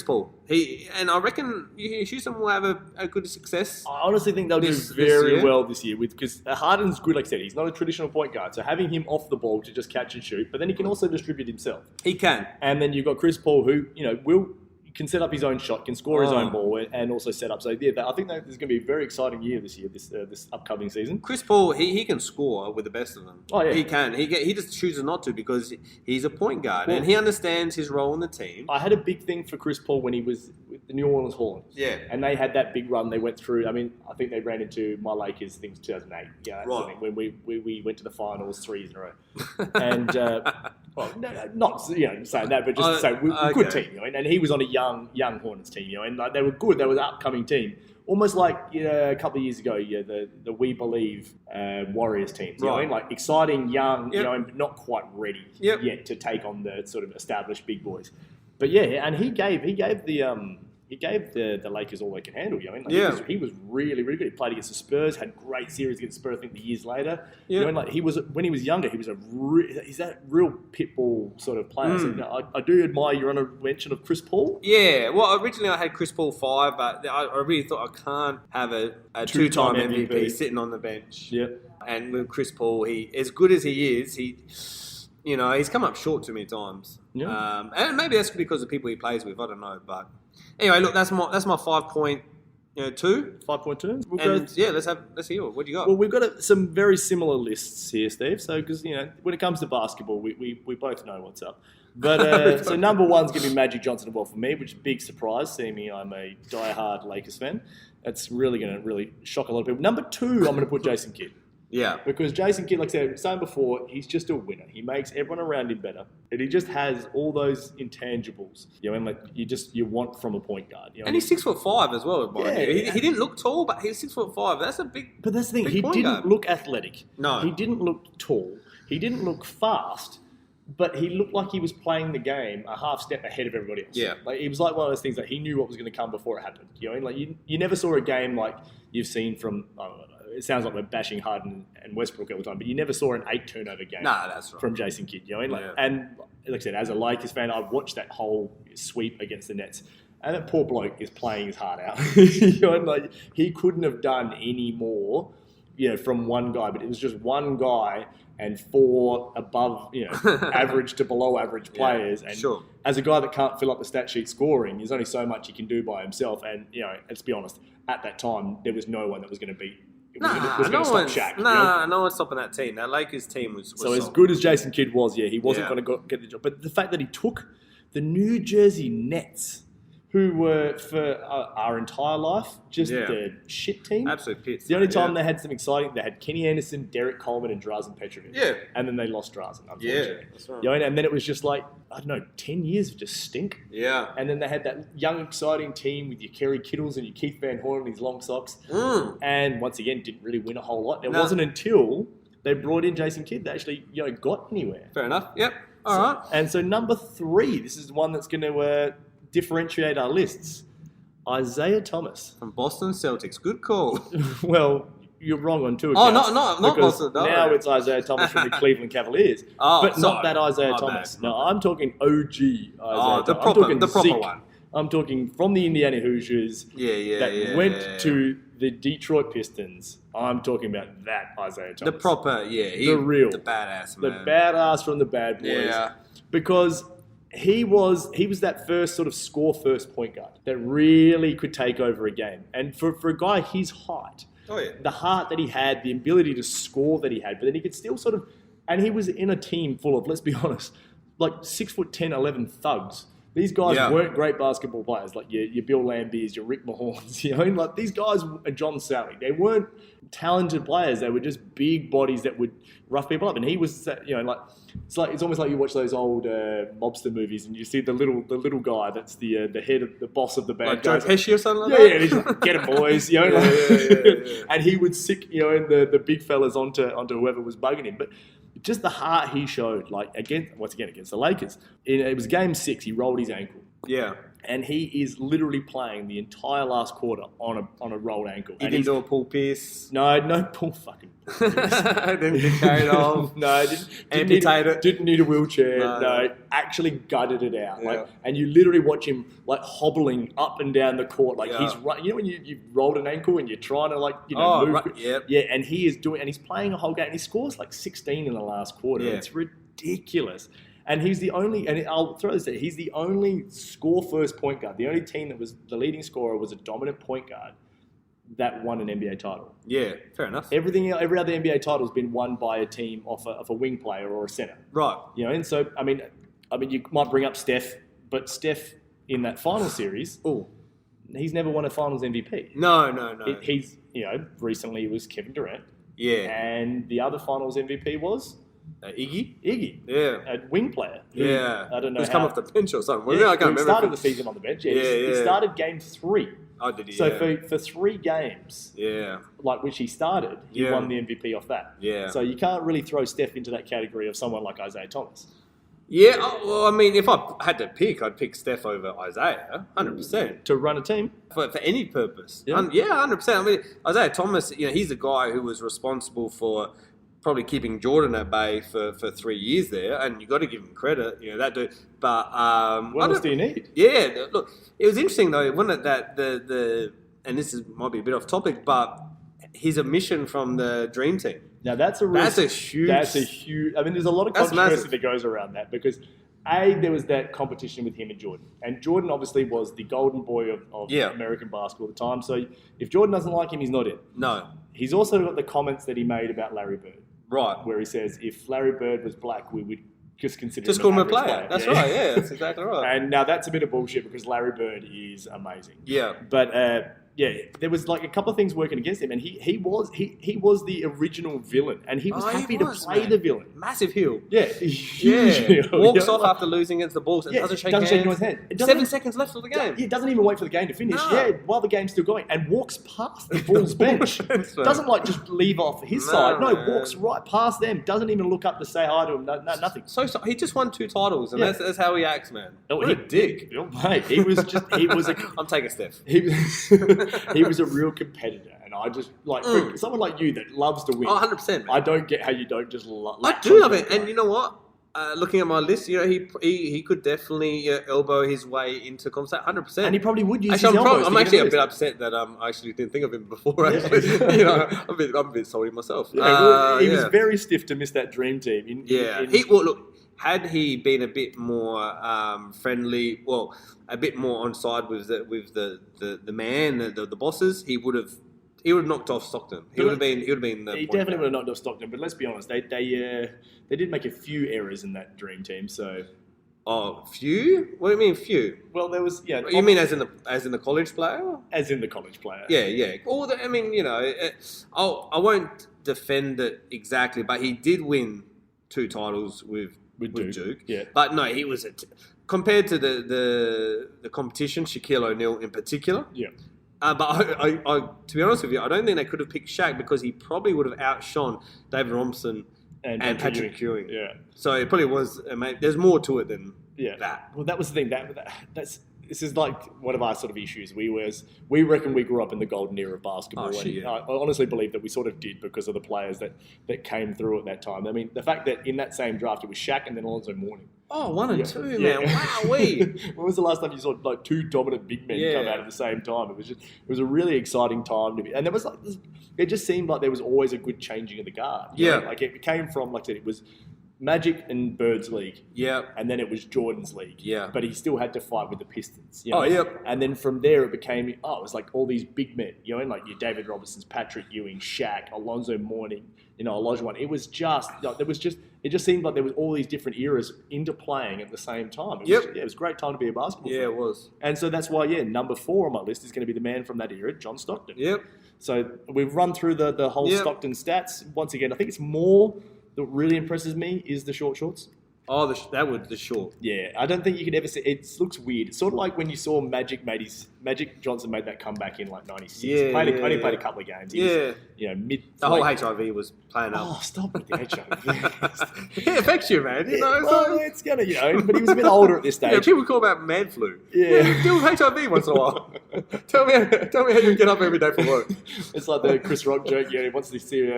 Speaker 6: Paul. I reckon Houston will have a good success.
Speaker 5: I honestly think they'll do very well this year because Harden's good. Like I said, he's not a traditional point guard, so having him off the ball to just catch and shoot, but then he can also distribute himself.
Speaker 6: He can.
Speaker 5: And then you've got Chris Paul, who can set up his own shot, can score his own ball, and also set up. So I think that there's going to be a very exciting year this year, this upcoming season.
Speaker 6: Chris Paul, he can score with the best of them.
Speaker 5: Oh yeah,
Speaker 6: he can. He just chooses not to because he's a point guard and he understands his role in the team.
Speaker 5: I had a big thing for Chris Paul when he was with the New Orleans Hornets.
Speaker 6: Yeah,
Speaker 5: and they had that big run they went through. I mean, I think they ran into my Lakers things 2008. Yeah, right. When we went to the finals 3 years in a row, and. Well, not saying that, but just to say we're a good team, and he was on a young Hornets team, and they were good. They were an upcoming team, almost like a couple of years ago, the We Believe Warriors teams, like exciting, young, and not quite ready yet to take on the sort of established big boys. But and he gave the Lakers all they can handle. He was really, really good. He played against the Spurs, had great series against the Spurs. I think the years later, he was when he was younger, he was he's that real pitbull sort of player. So, I do admire your honourable mention of Chris Paul.
Speaker 6: Yeah, well, originally I had Chris Paul 5, but I really thought I can't have a two-time MVP sitting on the bench.
Speaker 5: Yeah,
Speaker 6: and with Chris Paul, he as good as he is, he's come up short too many times. Yeah, and maybe that's because of the people he plays with. I don't know, but. Anyway, look, that's my 5.2.
Speaker 5: 5.2.
Speaker 6: Let's hear it. What do you got?
Speaker 5: Well, we've got some very similar lists here, Steve. So, because when it comes to basketball, we both know what's up. But so number one's going to be Magic Johnson for me, which is a big surprise. Seeing me, I'm a diehard Lakers fan. That's really going to shock a lot of people. Number two, I'm going to put Jason Kidd.
Speaker 6: Yeah.
Speaker 5: Because Jason Kidd, like I was saying before, he's just a winner. He makes everyone around him better. And he just has all those intangibles, you want from a point guard.
Speaker 6: And he's 6'5" as well, he didn't look tall, but he's 6'5". That's a big.
Speaker 5: But that's the thing. He didn't look athletic.
Speaker 6: No.
Speaker 5: He didn't look tall. He didn't look fast. But he looked like he was playing the game a half step ahead of everybody else.
Speaker 6: Yeah.
Speaker 5: Like it was like one of those things that he knew what was going to come before it happened. You never saw a game like you've seen from, I don't know, it sounds like we're bashing Harden and Westbrook all the time, but you never saw an 8 turnover game
Speaker 6: that's right.
Speaker 5: from Jason Kidd. And like I said, as a Lakers fan, I've watched that whole sweep against the Nets. And that poor bloke is playing his heart out. And he couldn't have done any more, from one guy, but it was just one guy and 4 above, average to below average players. And as a guy that can't fill up the stat sheet scoring, there's only so much he can do by himself. And, let's be honest, at that time, there was no one that was going to beat.
Speaker 6: No one's stopping that team. That Lakers team was
Speaker 5: so as good as Jason Kidd was, he wasn't going to get the job. But the fact that he took the New Jersey Nets, who were for our entire life just the shit team.
Speaker 6: Absolute pits.
Speaker 5: The only time they had some exciting, they had Kenny Anderson, Derek Coleman, and Drazen Petrovic.
Speaker 6: Yeah.
Speaker 5: And then they lost Drazen, unfortunately.
Speaker 6: Yeah, that's right.
Speaker 5: And then it was just like, I don't know, 10 years of just stink.
Speaker 6: Yeah.
Speaker 5: And then they had that young, exciting team with your Kerry Kittles and your Keith Van Horn and his long socks. And once again, didn't really win a whole lot. It wasn't until they brought in Jason Kidd that actually got anywhere.
Speaker 6: Fair enough. Yep. All right.
Speaker 5: And so number 3, this is the one that's going to differentiate our lists. Isaiah Thomas.
Speaker 6: From Boston Celtics. Good call.
Speaker 5: Well, you're wrong on 2 accounts.
Speaker 6: Oh, not Boston. No.
Speaker 5: Now it's Isaiah Thomas from the Cleveland Cavaliers. Not that Isaiah Thomas.
Speaker 6: Bad.
Speaker 5: No, I'm talking OG Isaiah Thomas.
Speaker 6: The proper one.
Speaker 5: I'm talking from the Indiana Hoosiers that went to the Detroit Pistons. I'm talking about that Isaiah Thomas.
Speaker 6: The proper, the
Speaker 5: real.
Speaker 6: The badass,
Speaker 5: man. The badass from the bad boys.
Speaker 6: Yeah.
Speaker 5: Because he was that first sort of score first point guard that really could take over a game. And for a guy his height, the heart that he had, the ability to score that he had, but then he could still sort of, and he was in a team full of, let's be honest, like 6'10", 11 thugs. These guys weren't great basketball players, like your Bill Lambiers, your Rick Mahorns, like these guys, and John Sally, they weren't talented players. They were just big bodies that would rough people up. And he was, it's almost like you watch those old mobster movies and you see the little guy that's the head of the boss of the band.
Speaker 6: Like Joe Pesci or something like that?
Speaker 5: Yeah, and he's like, get him, boys, and he would sick, the big fellas onto whoever was bugging him. But just the heart he showed, against the Lakers. It was game 6, he rolled his ankle.
Speaker 6: Yeah.
Speaker 5: And he is literally playing the entire last quarter on a rolled ankle.
Speaker 6: He
Speaker 5: and
Speaker 6: didn't do a pull piece.
Speaker 5: No pull fucking.
Speaker 6: Didn't get carried off.
Speaker 5: No, didn't need a wheelchair. No, actually gutted it out.
Speaker 6: Yeah.
Speaker 5: And you literally watch him like hobbling up and down the court, like
Speaker 6: Yeah.
Speaker 5: he's right. You know when you rolled an ankle and you're trying to move.
Speaker 6: Right. Yep.
Speaker 5: Yeah, and he is doing, and he's playing a whole game. And he scores like 16 in the last quarter.
Speaker 6: Yeah.
Speaker 5: It's ridiculous. And he's the only, and I'll throw this out, he's the only score-first point guard. The only team that was, the leading scorer was a dominant point guard that won an NBA title.
Speaker 6: Yeah, fair enough.
Speaker 5: Every other NBA title has been won by a team of a wing player or a center.
Speaker 6: Right.
Speaker 5: You know, and so, I mean, you might bring up Steph, but Steph in that final series, he's never won a finals MVP.
Speaker 6: No.
Speaker 5: He's, recently it was Kevin Durant.
Speaker 6: Yeah.
Speaker 5: And the other finals MVP was?
Speaker 6: Iggy?
Speaker 5: Yeah. A wing player.
Speaker 6: Yeah.
Speaker 5: I don't know.
Speaker 6: He's come off the bench or something.
Speaker 5: Yeah,
Speaker 6: I can't remember.
Speaker 5: He started the season on the bench. He started game 3.
Speaker 6: Oh, did he?
Speaker 5: So for 3 games, which he started, he won the MVP off that.
Speaker 6: Yeah.
Speaker 5: So you can't really throw Steph into that category of someone like Isaiah Thomas.
Speaker 6: Yeah, well, I mean, if I had to pick, I'd pick Steph over Isaiah, 100%.
Speaker 5: To run a team?
Speaker 6: For any purpose.
Speaker 5: Yeah.
Speaker 6: 100%. I mean, Isaiah Thomas, he's the guy who was responsible for probably keeping Jordan at bay for 3 years there, and you've got to give him credit, that dude. But
Speaker 5: what else do you need?
Speaker 6: Yeah, look, it was interesting though, wasn't it, that and this might be a bit off topic, but his omission from the Dream Team.
Speaker 5: Now that's a huge. I mean, there's a lot of controversy that goes around that because there was that competition with him and Jordan, and Jordan obviously was the golden boy of American basketball at the time. So if Jordan doesn't like him, he's not in.
Speaker 6: No.
Speaker 5: He's also got the comments that he made about Larry Bird.
Speaker 6: Right.
Speaker 5: Where he says, if Larry Bird was black, we would just consider
Speaker 6: just
Speaker 5: him
Speaker 6: call him a
Speaker 5: player.
Speaker 6: player. That's right, yeah, that's exactly right.
Speaker 5: And now that's a bit of bullshit because Larry Bird is amazing.
Speaker 6: Yeah.
Speaker 5: But there was like a couple of things working against him, and he was the original villain, and he was happy to play the villain.
Speaker 6: Massive heel.
Speaker 5: Yeah, huge heel.
Speaker 6: Walks off after losing against the Bulls and doesn't shake hands. 7 seconds left of the game.
Speaker 5: He doesn't even wait for the game to finish.
Speaker 6: No.
Speaker 5: Yeah, while the game's still going, and walks past the Bulls bench. Doesn't just leave off his side. No, walks right past them. Doesn't even look up to say hi to him. No, nothing.
Speaker 6: So he just won 2 titles, and that's how he acts, man.
Speaker 5: What a dick. Mate,
Speaker 6: I'm taking Steph.
Speaker 5: He was a real competitor, and I just for someone like you that loves to win.
Speaker 6: 100%.
Speaker 5: I don't get how you don't just love.
Speaker 6: I do love it, and you know what? Looking at my list, he could definitely elbow his way into conversation, 100%.
Speaker 5: And he probably would use
Speaker 6: actually,
Speaker 5: his elbows.
Speaker 6: I'm actually a bit upset that I actually didn't think of him before. Actually, I'm a bit sorry myself.
Speaker 5: He was very stiff to miss that dream team.
Speaker 6: Had he been a bit more friendly, a bit more on side with the man, the bosses, he would have knocked off Stockton. He would have been.
Speaker 5: He definitely would have knocked off Stockton. But let's be honest, they did make a few errors in that dream team. So.
Speaker 6: Oh, few? What do you mean few?
Speaker 5: Well, there was
Speaker 6: You mean as in the college player?
Speaker 5: As in the college player.
Speaker 6: Yeah. I won't defend it exactly, but he did win 2 titles with Duke.
Speaker 5: Yeah.
Speaker 6: But no, he was compared to the competition, Shaquille O'Neal in particular.
Speaker 5: Yeah.
Speaker 6: But I, to be honest with you, I don't think they could have picked Shaq because he probably would have outshone David Robinson and Patrick Ewing.
Speaker 5: Yeah.
Speaker 6: So it probably was. There's more to it than that.
Speaker 5: Well, that was the thing. This is like one of our sort of issues. We reckon we grew up in the golden era of basketball. I honestly believe that we sort of did because of the players that came through at that time. I mean, the fact that in that same draft it was Shaq and then Alonzo Mourning.
Speaker 6: Oh, 1 and 2, man! Wowee!
Speaker 5: When was the last time you saw 2 dominant big men come out at the same time? It was a really exciting time to be, and there was it just seemed like there was always a good changing of the guard. It came from it was Magic and Bird's league.
Speaker 6: Yeah.
Speaker 5: And then it was Jordan's league.
Speaker 6: Yeah.
Speaker 5: But he still had to fight with the Pistons.
Speaker 6: Oh, yep.
Speaker 5: And then from there it became, it was like all these big men, and like your David Robinsons, Patrick Ewing, Shaq, Alonzo Mourning, Olajuwon. It was just, it just seemed like there was all these different eras interplaying at the same time. It was a great time to be a basketball fan.
Speaker 6: Yeah, it was.
Speaker 5: And so that's why, number 4 on my list is going to be the man from that era, John Stockton.
Speaker 6: Yep.
Speaker 5: So we've run through the whole Stockton stats. Once again, I think it's more that really impresses me is the short shorts.
Speaker 6: Oh, the short.
Speaker 5: Yeah, I don't think you could ever see. It looks weird. It's sort of like when you saw Magic made Magic Johnson made that comeback in like '96.
Speaker 6: Yeah,
Speaker 5: Only played a couple of games. He was, mid.
Speaker 6: The whole HIV was playing up.
Speaker 5: Oh, stop with the HIV.
Speaker 6: It affects you, man. You know,
Speaker 5: well, it's gonna, but he was a bit older at this stage.
Speaker 6: Yeah, people call about man flu.
Speaker 5: Yeah.
Speaker 6: Deal with HIV once in a while. Tell me how you get up every day for work.
Speaker 5: It's like the Chris Rock joke. Yeah, he wants to see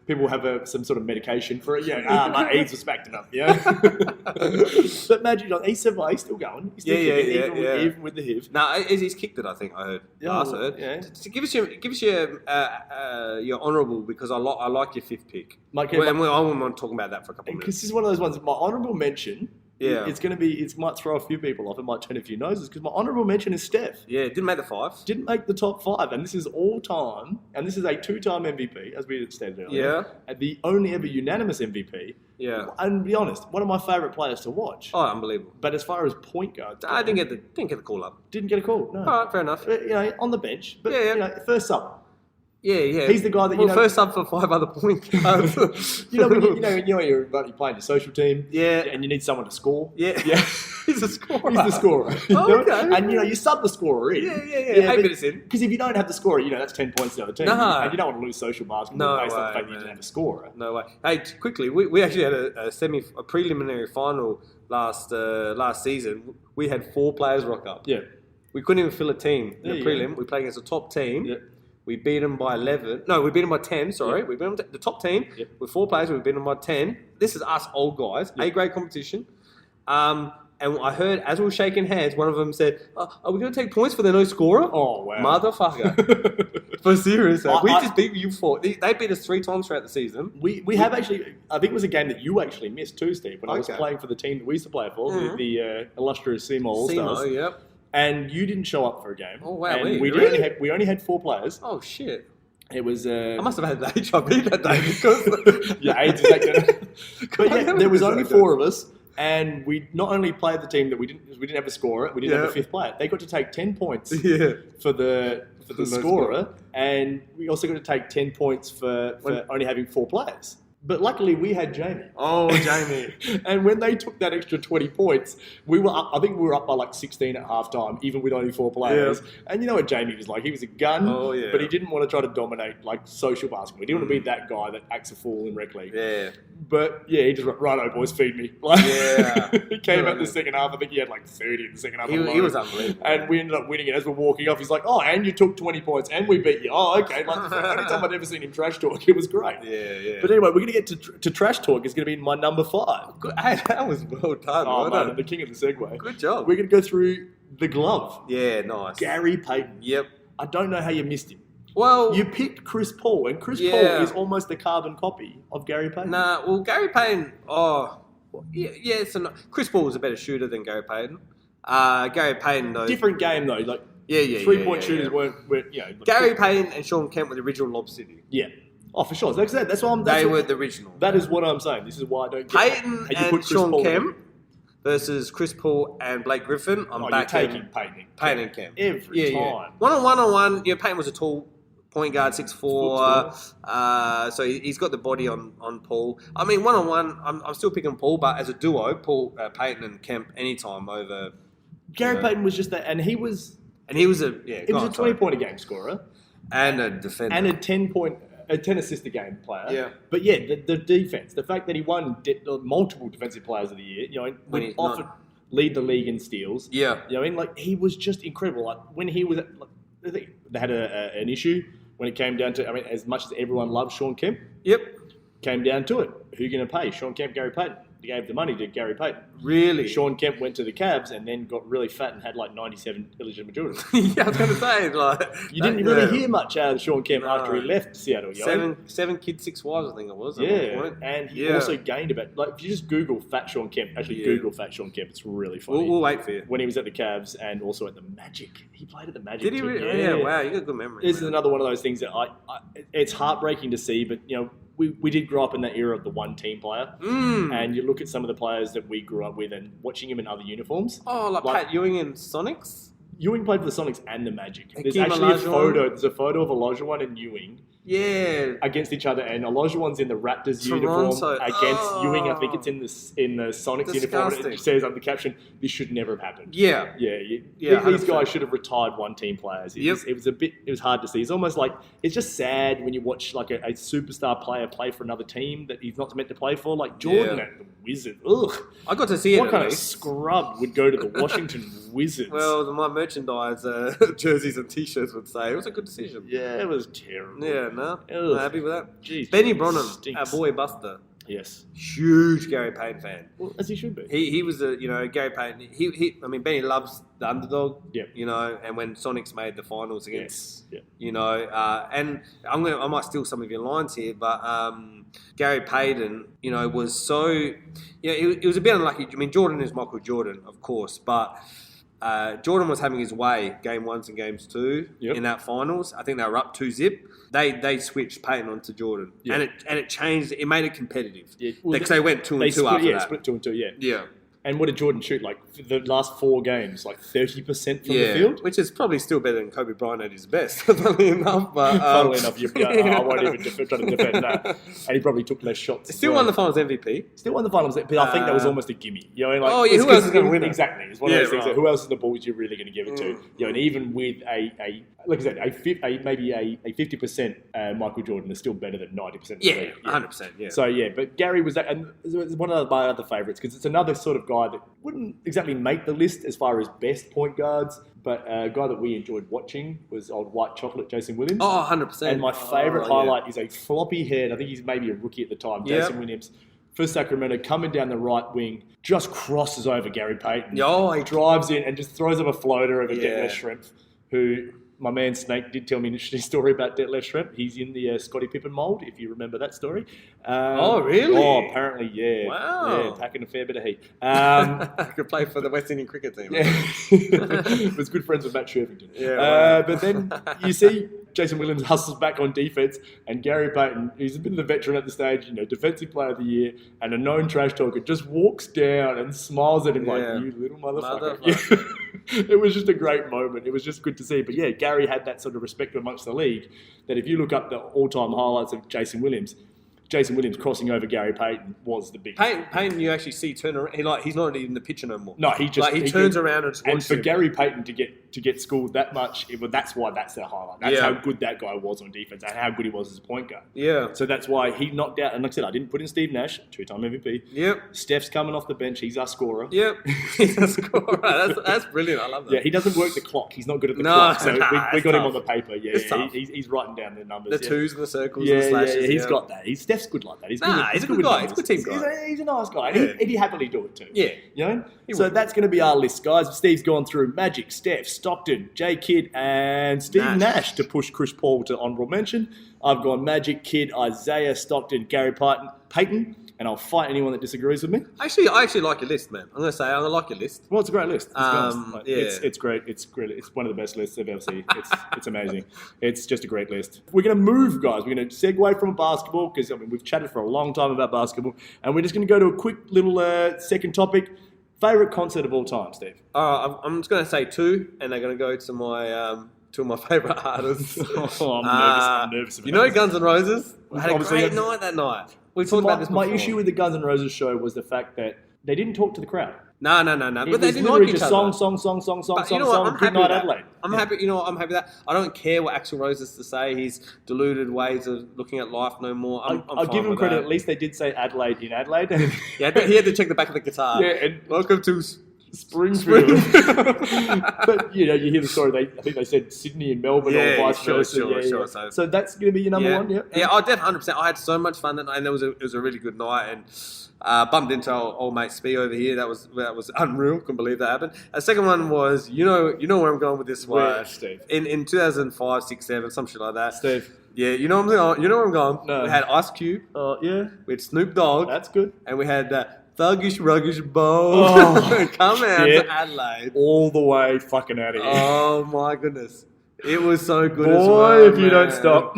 Speaker 5: people have some sort of medication for it. Yeah, my AIDS was backed up. Yeah. But Magic Johnson, he's still going. He's still kicking, even with the HIV.
Speaker 6: No, he's kicked it. I think I heard. Last heard. Yeah. So give us your honourable, because I like your fifth pick. I want to talk about that for a couple of minutes.
Speaker 5: Because this is one of those ones. My honourable mention. Yeah, it might throw a few people off. It might turn a few noses because my honourable mention is Steph.
Speaker 6: Yeah, didn't make the five.
Speaker 5: Didn't make the top five, and this is all time. And this is a two-time MVP, as we stated earlier.
Speaker 6: Yeah,
Speaker 5: and the only ever unanimous MVP.
Speaker 6: Yeah,
Speaker 5: and be honest, one of my favourite players to watch.
Speaker 6: Oh, unbelievable!
Speaker 5: But as far as point guard,
Speaker 6: I didn't get the call up.
Speaker 5: Didn't get a call. No.
Speaker 6: All right, fair enough.
Speaker 5: On the bench. But first sub.
Speaker 6: Yeah.
Speaker 5: He's the guy that
Speaker 6: first up for 5 other point guards.
Speaker 5: when you're playing your social team.
Speaker 6: Yeah.
Speaker 5: And you need someone to score.
Speaker 6: Yeah. He's a scorer.
Speaker 5: He's the scorer.
Speaker 6: Okay.
Speaker 5: And you sub the scorer in.
Speaker 6: Yeah. 8 minutes in.
Speaker 5: Because if you don't have the scorer, that's 10 points to the other team.
Speaker 6: No.
Speaker 5: And you don't want to lose social basketball based on the fact that you didn't have a scorer.
Speaker 6: No way. Hey, quickly, we actually had a preliminary final last season. We had 4 players rock up.
Speaker 5: Yeah.
Speaker 6: We couldn't even fill a team in the prelim. We played against a top team. Yeah. We beat them by 11. No, we beat them by 10, sorry. Yep. We beat them the top team with 4 players. We beat them by 10. This is us old guys, A-grade competition. And I heard, as we were shaking hands, one of them said, are we going to take points for the no scorer?
Speaker 5: Oh, wow.
Speaker 6: Motherfucker. For serious. We just beat you 4. They beat us 3 times throughout the season.
Speaker 5: We have actually, I think it was a game that you actually missed too, Steve, when I was playing for the team that we used to play for, the illustrious Seymour All-Stars.
Speaker 6: Seymour, yep.
Speaker 5: And you didn't show up for a game.
Speaker 6: Oh, wow.
Speaker 5: And we only had 4 players.
Speaker 6: Oh, shit.
Speaker 5: It was... I
Speaker 6: must have had the HIV that day because...
Speaker 5: yeah, AIDS is that. But there was only 4 of us. And we not only played the team that we didn't have a scorer, we didn't have a 5th player. They got to take 10 points for the scorer. And we also got to take 10 points for only having 4 players. But luckily, we had Jamie.
Speaker 6: Oh, Jamie.
Speaker 5: And when they took that extra 20 points, we were up, I think we were up by like 16 at halftime, even with only 4 players. Yeah. And you know what Jamie was like? He was a gun, but he didn't want to try to dominate like social basketball. He didn't want to be that guy that acts a fool in rec league.
Speaker 6: Yeah.
Speaker 5: But yeah, he just went, righto, boys, feed me. He came out in the second half. I think he had like 30 in the second half.
Speaker 6: He was unbelievable.
Speaker 5: And we ended up winning it. As we're walking off, he's like, oh, and you took 20 points and we beat you. Oh, okay. Like, the only time I'd ever seen him trash talk. It was great.
Speaker 6: Yeah.
Speaker 5: But anyway, we're going to get to trash talk. Is going to be my number 5.
Speaker 6: Good. Hey, that was well done.
Speaker 5: Oh, man, I'm the king of the segue.
Speaker 6: Good job.
Speaker 5: We're going to go through the glove.
Speaker 6: Yeah, nice.
Speaker 5: Gary Payton.
Speaker 6: Yep.
Speaker 5: I don't know how you missed him.
Speaker 6: Well,
Speaker 5: you picked Chris Paul, and Chris Paul is almost a carbon copy of Gary Payton.
Speaker 6: Nah, well, Gary Payton, Chris Paul was a better shooter than Gary Payton. Gary Payton, though.
Speaker 5: Different game, though. Like, 3-point shooters weren't,
Speaker 6: Gary Payton and Sean Kemp were the original Lob City.
Speaker 5: Yeah. Oh, for sure. That's why
Speaker 6: they were the original.
Speaker 5: That is what I'm saying. This is why I don't get
Speaker 6: Payton and Sean Kemp versus Chris Paul and Blake Griffin. I'm
Speaker 5: taking Payton.
Speaker 6: Payton and Kemp.
Speaker 5: Every time.
Speaker 6: One-on-one. Yeah, Payton was a tall point guard, 6'4". So he's got the body on Paul. I mean, one-on-one, I'm still picking Paul, but as a duo, Payton and Kemp anytime over...
Speaker 5: Gary Payton was just that, and he was a 20-point a game scorer.
Speaker 6: And a defender.
Speaker 5: And a 10 assist a game player.
Speaker 6: Yeah.
Speaker 5: But yeah, the defense, the fact that he won multiple defensive players of the year, when he often lead the league in steals.
Speaker 6: Yeah.
Speaker 5: You know what I mean? Like, he was just incredible. Like, when he was, they had an issue when it came down to, I mean, as much as everyone loves Sean Kemp.
Speaker 6: Yep.
Speaker 5: Came down to it. Who are you going to pay? Sean Kemp, Gary Payton. They gave the money to Gary Payton.
Speaker 6: Really?
Speaker 5: Sean Kemp went to the Cavs and then got really fat and had like 97 illegitimate children.
Speaker 6: Yeah, I was going to say,
Speaker 5: you didn't really hear much out of Sean Kemp after he left Seattle.
Speaker 6: Seven kids, 6 wives, I think it was.
Speaker 5: Yeah, and he also gained about, like, if you just Google Fat Sean Kemp, Google Fat Sean Kemp, it's really funny.
Speaker 6: We'll wait for you.
Speaker 5: When he was at the Cavs and also at the Magic. He played at the Magic.
Speaker 6: Did he really? Yeah, wow, you got a good memory.
Speaker 5: This is another one of those things that it's heartbreaking to see, but, we did grow up in that era of the one-team player. And you look at some of the players that we grew up with and watching him in other uniforms.
Speaker 6: Oh, like Pat Ewing in Sonics?
Speaker 5: Ewing played for the Sonics and the Magic. There's actually a photo. There's a photo of Olajuwon and Ewing
Speaker 6: Yeah.
Speaker 5: against each other, and Olajuwon's in the Raptors
Speaker 6: Toronto.
Speaker 5: uniform against Ewing. I think it's in the Sonics uniform. And
Speaker 6: Disgusting.
Speaker 5: it says on the caption, "This should never have happened."
Speaker 6: Yeah.
Speaker 5: These
Speaker 6: 100%.
Speaker 5: guys should have retired one-team players. It was hard to see. It's almost like it's just sad when you watch like a superstar player play for another team that he's not meant to play for, like Jordan at the Wizards. Ugh.
Speaker 6: I got to see it.
Speaker 5: What
Speaker 6: at
Speaker 5: kind of
Speaker 6: least.
Speaker 5: scrub would go to the Washington Wizards?
Speaker 6: Well, my merchandise jerseys and T-shirts would say it was a good decision.
Speaker 5: Yeah, it was terrible.
Speaker 6: Yeah, no,
Speaker 5: Ugh.
Speaker 6: I'm happy with that.
Speaker 5: Jeez,
Speaker 6: Benny
Speaker 5: Jordan
Speaker 6: Bronham,
Speaker 5: stinks.
Speaker 6: our boy Buster,
Speaker 5: Yes.
Speaker 6: huge Gary Payton fan.
Speaker 5: Well, as he should be.
Speaker 6: He was Gary Payton. I mean, Benny loves the underdog.
Speaker 5: Yep.
Speaker 6: And when Sonics made the finals against,
Speaker 5: Yes.
Speaker 6: and I might steal some of your lines here, but Gary Payton, was so, it was a bit unlucky. I mean, Jordan is Michael Jordan, of course, but. Jordan was having his way game 1s and games 2 in that finals. I think they were up 2-0. They switched Payton onto Jordan, and it changed. It made it competitive because they went 2-2 after that.
Speaker 5: Split 2-2. Yeah.
Speaker 6: Yeah.
Speaker 5: And what did Jordan shoot? Like the last 4 games, like 30% from the field.
Speaker 6: Which is probably still better than Kobe Bryant at his best, funnily enough. But,
Speaker 5: Funnily enough, I won't even try to defend that. And he probably took less shots. as
Speaker 6: Still
Speaker 5: well.
Speaker 6: won the finals MVP.
Speaker 5: Still won the finals, but I think that was almost a gimme.
Speaker 6: Who else is going to win it?
Speaker 5: Exactly. It's one of those things.
Speaker 6: Right.
Speaker 5: That who else is the Bulls you're really going to give it to? And even with like I said, maybe a 50% Michael Jordan is still better than 90% of the league.
Speaker 6: 100%. Yeah.
Speaker 5: So but Gary was that, and it was one of my other favourites because it's another sort of guy that wouldn't exactly make the list as far as best point guards, but a guy that we enjoyed watching was old White Chocolate Jason Williams.
Speaker 6: 100%.
Speaker 5: And my favourite highlight is a floppy head. I think he's maybe a rookie at the time.
Speaker 6: Yep.
Speaker 5: Jason Williams for Sacramento, coming down the right wing, just crosses over Gary Payton.
Speaker 6: He
Speaker 5: drives in and just throws him a floater over Detlef Schrempf, who my man Snake did tell me an interesting story about Detlef Schrempf. He's in the Scottie Pippen mould, if you remember that story.
Speaker 6: Really?
Speaker 5: Oh, apparently, yeah.
Speaker 6: Wow.
Speaker 5: Yeah, packing a fair bit of heat.
Speaker 6: I could play for the West Indian cricket team.
Speaker 5: Yeah. Was good friends with Matt Shervington.
Speaker 6: Yeah, wow.
Speaker 5: But then you see Jason Williams hustles back on defense, and Gary Payton, who's a bit of the veteran at the stage, defensive player of the year, and a known trash talker, just walks down and smiles at him like, "You little motherfucker." Yeah. It was just a great moment. It was just good to see. But yeah, Gary had that sort of respect amongst the league that if you look up the all-time highlights of Jason Williams crossing over Gary Payton was the big.
Speaker 6: Payton, you actually see turn around. He's not even in the picture no more.
Speaker 5: No, he just
Speaker 6: he turns around and just
Speaker 5: and
Speaker 6: watches
Speaker 5: for
Speaker 6: him.
Speaker 5: Gary Payton to get schooled that much, that's why that's the highlight. That's how good that guy was on defense and how good he was as a point guard.
Speaker 6: Yeah.
Speaker 5: So that's why he knocked out. And like I said, I didn't put in Steve Nash, 2-time MVP.
Speaker 6: Yep.
Speaker 5: Steph's coming off the bench. He's our scorer.
Speaker 6: Yep. He's a scorer. That's brilliant. I love that.
Speaker 5: Yeah, he doesn't work the clock. He's not good at the clock. So we got him
Speaker 6: tough.
Speaker 5: on the paper. Yeah,
Speaker 6: It's tough.
Speaker 5: he's writing down the numbers.
Speaker 6: The twos and the circles
Speaker 5: Yeah,
Speaker 6: and the slashes.
Speaker 5: yeah, he's got that. Steph's good like that. He's
Speaker 6: he's a good
Speaker 5: with
Speaker 6: guy.
Speaker 5: numbers.
Speaker 6: He's a good team guy.
Speaker 5: He's a nice guy.
Speaker 6: Yeah.
Speaker 5: He'd happily do it too.
Speaker 6: Yeah.
Speaker 5: So that's going to be our list, guys. Steve's gone through Magic, Steph, Stockton, J. Kidd, and Steve Nash to push Chris Paul to honourable mention. I've gone Magic, Kidd, Isaiah, Stockton, Gary Payton, and I'll fight anyone that disagrees with me.
Speaker 6: Actually, I actually like your list, man. I'm going to say I like your list.
Speaker 5: Well, it's a great list. It's great. It's one of the best lists I've ever seen. It's amazing. It's just a great list. We're going to move, guys. We're going to segue from basketball because we've chatted for a long time about basketball, and we're just going to go to a quick little second topic. Favorite concert of all time, Steve?
Speaker 6: I'm just going to say 2, and they're going to go to my two of my favourite artists.
Speaker 5: I'm nervous about this.
Speaker 6: Guns N' Roses? We had a
Speaker 5: Obviously,
Speaker 6: great night that night. We talked about this before.
Speaker 5: My issue with the Guns N' Roses show was the fact that they didn't talk to the crowd.
Speaker 6: No. But they didn't like each other.
Speaker 5: Song.
Speaker 6: But you know what? I'm
Speaker 5: Good
Speaker 6: happy
Speaker 5: night,
Speaker 6: with that.
Speaker 5: Adelaide.
Speaker 6: I'm happy. You know what? I'm happy with that. I don't care what Axl Rose has to say. He's deluded ways of looking at life no more. I'm
Speaker 5: I'll
Speaker 6: fine
Speaker 5: give him
Speaker 6: with
Speaker 5: credit.
Speaker 6: that.
Speaker 5: At least they did say Adelaide in Adelaide.
Speaker 6: Yeah, he had to check the back of the guitar.
Speaker 5: Yeah, and
Speaker 6: welcome to
Speaker 5: Springfield. But you hear the story. I think they said Sydney and Melbourne or vice versa.
Speaker 6: Sure.
Speaker 5: So that's going to be your number one.
Speaker 6: Yeah. I definitely 100%. I had so much fun that night, and it was a really good night. And bumped into our old mate Spee over here. That was unreal. Couldn't believe that happened. The second one was you know where I'm going with this one.
Speaker 5: Where, Steve?
Speaker 6: In 2005, 6, 7, some shit like that.
Speaker 5: Steve.
Speaker 6: Yeah, you know where I'm going.
Speaker 5: No.
Speaker 6: We had Ice Cube.
Speaker 5: Yeah.
Speaker 6: We had Snoop Dogg.
Speaker 5: That's good.
Speaker 6: And we had Thuggish Ruggish Bo. Come out to Adelaide.
Speaker 5: All the way fucking out of here.
Speaker 6: Oh my goodness. It was so good as
Speaker 5: Boy,
Speaker 6: well.
Speaker 5: if you don't stop.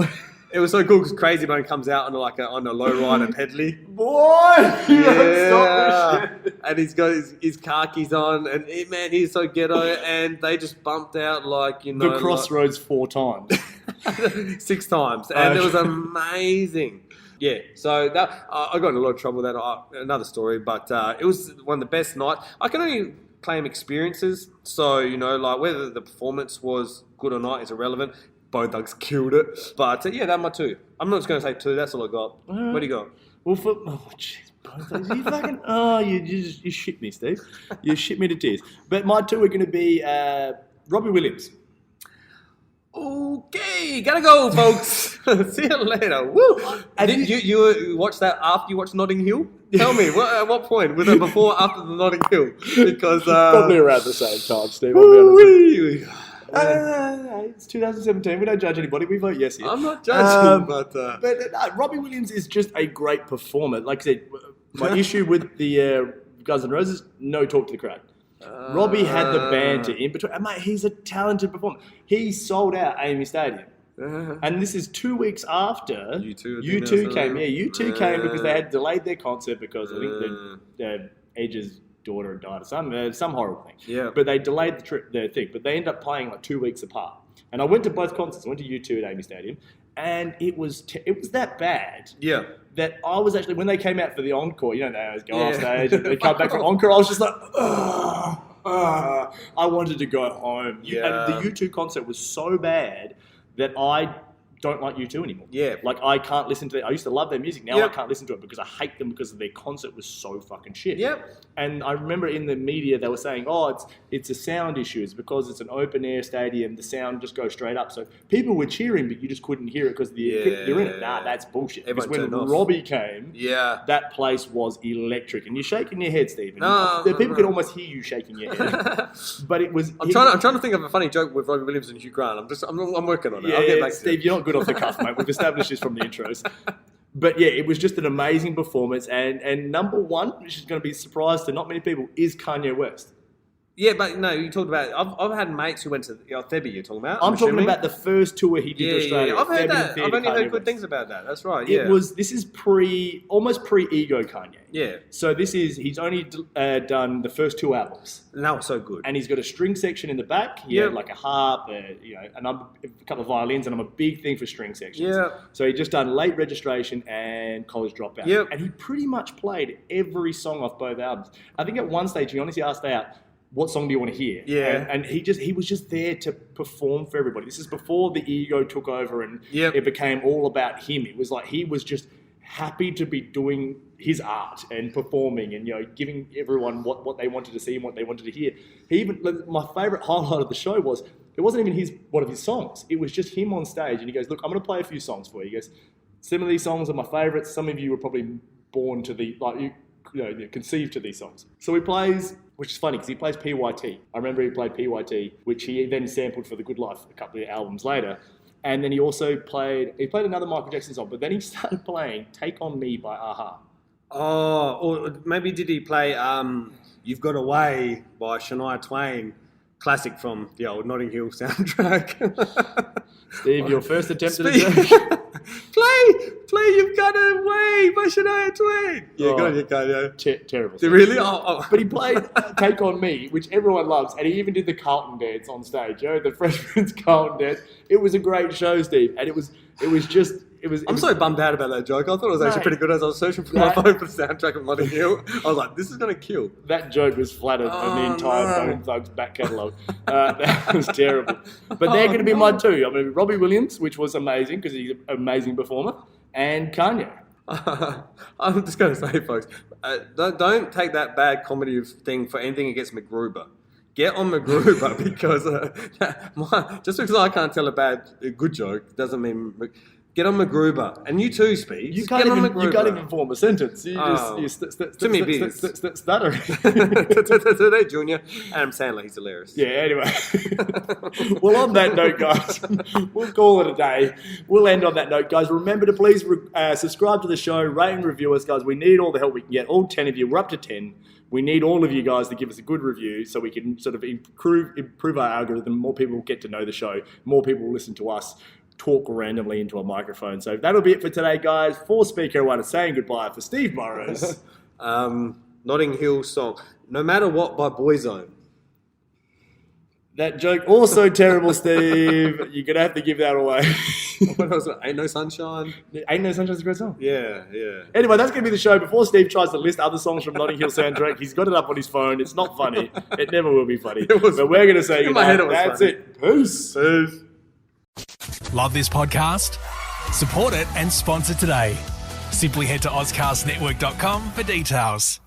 Speaker 6: It was so cool because Crazy Bone comes out on a low rider pedally.
Speaker 5: Boy, if you don't stop this shit.
Speaker 6: And he's got his khakis on, and he's so ghetto, and they just bumped out
Speaker 5: the Crossroads 4 times.
Speaker 6: 6 times, and it was amazing. Yeah, so that I got in a lot of trouble with that. Another story, but it was one of the best nights. I can only claim experiences, so like whether the performance was good or not is irrelevant. Both thugs killed it, but yeah, that's my 2. I'm not just going to say 2. That's all I got. What do you got?
Speaker 5: Well, jeez, both thugs. You fucking you shit me, Steve. You shit me to tears. But my 2 are going to be Robbie Williams.
Speaker 6: Okay, gotta go, folks. See you later. Woo! Did you watch that after you watched Notting Hill? Tell me, at what point? Was it before or after the Notting Hill? Because
Speaker 5: probably around the same time, Steve. It's 2017. We don't judge anybody. We vote yes here.
Speaker 6: I'm not judging,
Speaker 5: but Robbie Williams is just a great performer. Like I said, my issue with the Guns N' Roses, no talk to the crowd. Robbie had the banter in between. And mate, he's a talented performer. He sold out AAMI Stadium. And this is 2 weeks after U2 came. Yeah, U2 came because they had delayed their concert because I think Edge's daughter had died or some horrible thing.
Speaker 6: Yeah.
Speaker 5: But they delayed their thing. But they ended up playing like 2 weeks apart. And I went to both concerts. I went to U2 at AAMI Stadium. And it was that bad.
Speaker 6: Yeah.
Speaker 5: That I was actually, when they came out for the encore, they always go off stage and they come back for encore, I was just like, I wanted to go home.
Speaker 6: Yeah.
Speaker 5: And the U2 concert was so bad that I don't like U2 anymore.
Speaker 6: Yeah.
Speaker 5: Like, I can't listen to I used to love their music. Now I can't listen to it because I hate them because their concert was so fucking shit.
Speaker 6: Yep.
Speaker 5: And I remember in the media they were saying, it's a sound issue. It's because it's an open air stadium. The sound just goes straight up. So people were cheering, but you just couldn't hear it because you're in it. Nah, that's bullshit. Because when Robbie came, that place was electric. And you're shaking your head, Stephen. People could almost hear you shaking your head. But it was... I'm
Speaker 6: trying to think of a funny joke with Robbie Williams and Hugh Grant. I'm working on it. I'll get back to
Speaker 5: Steve, you're not good off the cuff, mate. We've established this from the intros. But yeah, it was just an amazing performance. And number 1, which is going to be a surprise to not many people, is Kanye West.
Speaker 6: Yeah, but no, you talked about... I've had mates who went to... Thebby you're talking about?
Speaker 5: I'm talking about the first tour he did to Australia.
Speaker 6: Yeah. I've heard that. I've only heard good things about that. That's right, yeah.
Speaker 5: This is almost pre-ego Kanye.
Speaker 6: Yeah.
Speaker 5: So he's only done the first 2 albums.
Speaker 6: And that was so good.
Speaker 5: And he's got a string section in the back. He had like a harp, a couple of violins, and I'm a big thing for string sections.
Speaker 6: Yeah.
Speaker 5: So he just done Late Registration and College Dropout.
Speaker 6: Yep.
Speaker 5: And he pretty much played every song off both albums. I think at one stage he honestly asked out, what song do you want to hear?
Speaker 6: Yeah.
Speaker 5: And he was just there to perform for everybody. This is before the ego took over and it became all about him. It was like he was just happy to be doing his art and performing and giving everyone what they wanted to see and what they wanted to hear. My favourite highlight of the show was it wasn't even one of his songs. It was just him on stage and he goes, look, I'm going to play a few songs for you. He goes, some of these songs are my favourites. Some of you were probably born to conceived to these songs. So he plays, which is funny because he plays PYT. I remember he played PYT, which he then sampled for The Good Life a couple of albums later. And then he also played another Michael Jackson song, but then he started playing Take On Me by A-ha.
Speaker 6: Oh, or maybe did he play You've Got Away by Shania Twain, classic from the old Notting Hill soundtrack.
Speaker 5: Steve, your first attempt at a joke.
Speaker 6: Play You've Got Away by Shania Twain. Yeah, go on, you go.
Speaker 5: Terrible.
Speaker 6: Really?
Speaker 5: But he played Take On Me, which everyone loves, and he even did the Carlton dance on stage, the Fresh Prince Carlton dance. It was a great show, Steve, and it was
Speaker 6: so bummed out about that joke. I thought it was actually pretty good as I was searching for my phone for the soundtrack of Notting Hill. I was like, this is going to kill.
Speaker 5: That joke was flattered on the entire Bone Thugs back catalogue. That was terrible. But they're going to be my 2. I mean, Robbie Williams, which was amazing because he's an amazing performer, and Kanye.
Speaker 6: I'm just going to say, folks, don't take that bad comedy thing for anything against MacGruber. Get on MacGruber because just because I can't tell a good joke doesn't mean... Get on MacGruber. And you too, Speed.
Speaker 5: You can't even form a sentence. You stutter.
Speaker 6: Today, Junior. Adam Sandler, he's hilarious.
Speaker 5: Yeah, anyway. Well, on that note, guys, we'll call it a day. We'll end on that note, guys. Remember to please subscribe to the show, rate and review us, guys. We need all the help we can get. All 10 of you. We're up to 10. We need all of you guys to give us a good review so we can sort of improve our algorithm. More people will get to know the show. More people will listen to us talk randomly into a microphone. So that'll be it for today, guys. For Speaker One, saying goodbye for Steve Burrows.
Speaker 6: Notting Hill song, No Matter What by Boyzone.
Speaker 5: That joke also terrible, Steve. You're going to have to give that away.
Speaker 6: What else? Ain't No Sunshine?
Speaker 5: Ain't No Sunshine's a great song.
Speaker 6: Yeah.
Speaker 5: Anyway, that's going to be the show. Before Steve tries to list other songs from Notting Hill soundtrack, he's got it up on his phone. It's not funny. It never will be funny. But we're going to say
Speaker 6: in my head it was
Speaker 5: that's
Speaker 6: funny.
Speaker 5: it. Peace.
Speaker 1: Love this podcast? Support it and sponsor today. Simply head to AuscastNetwork.com for details.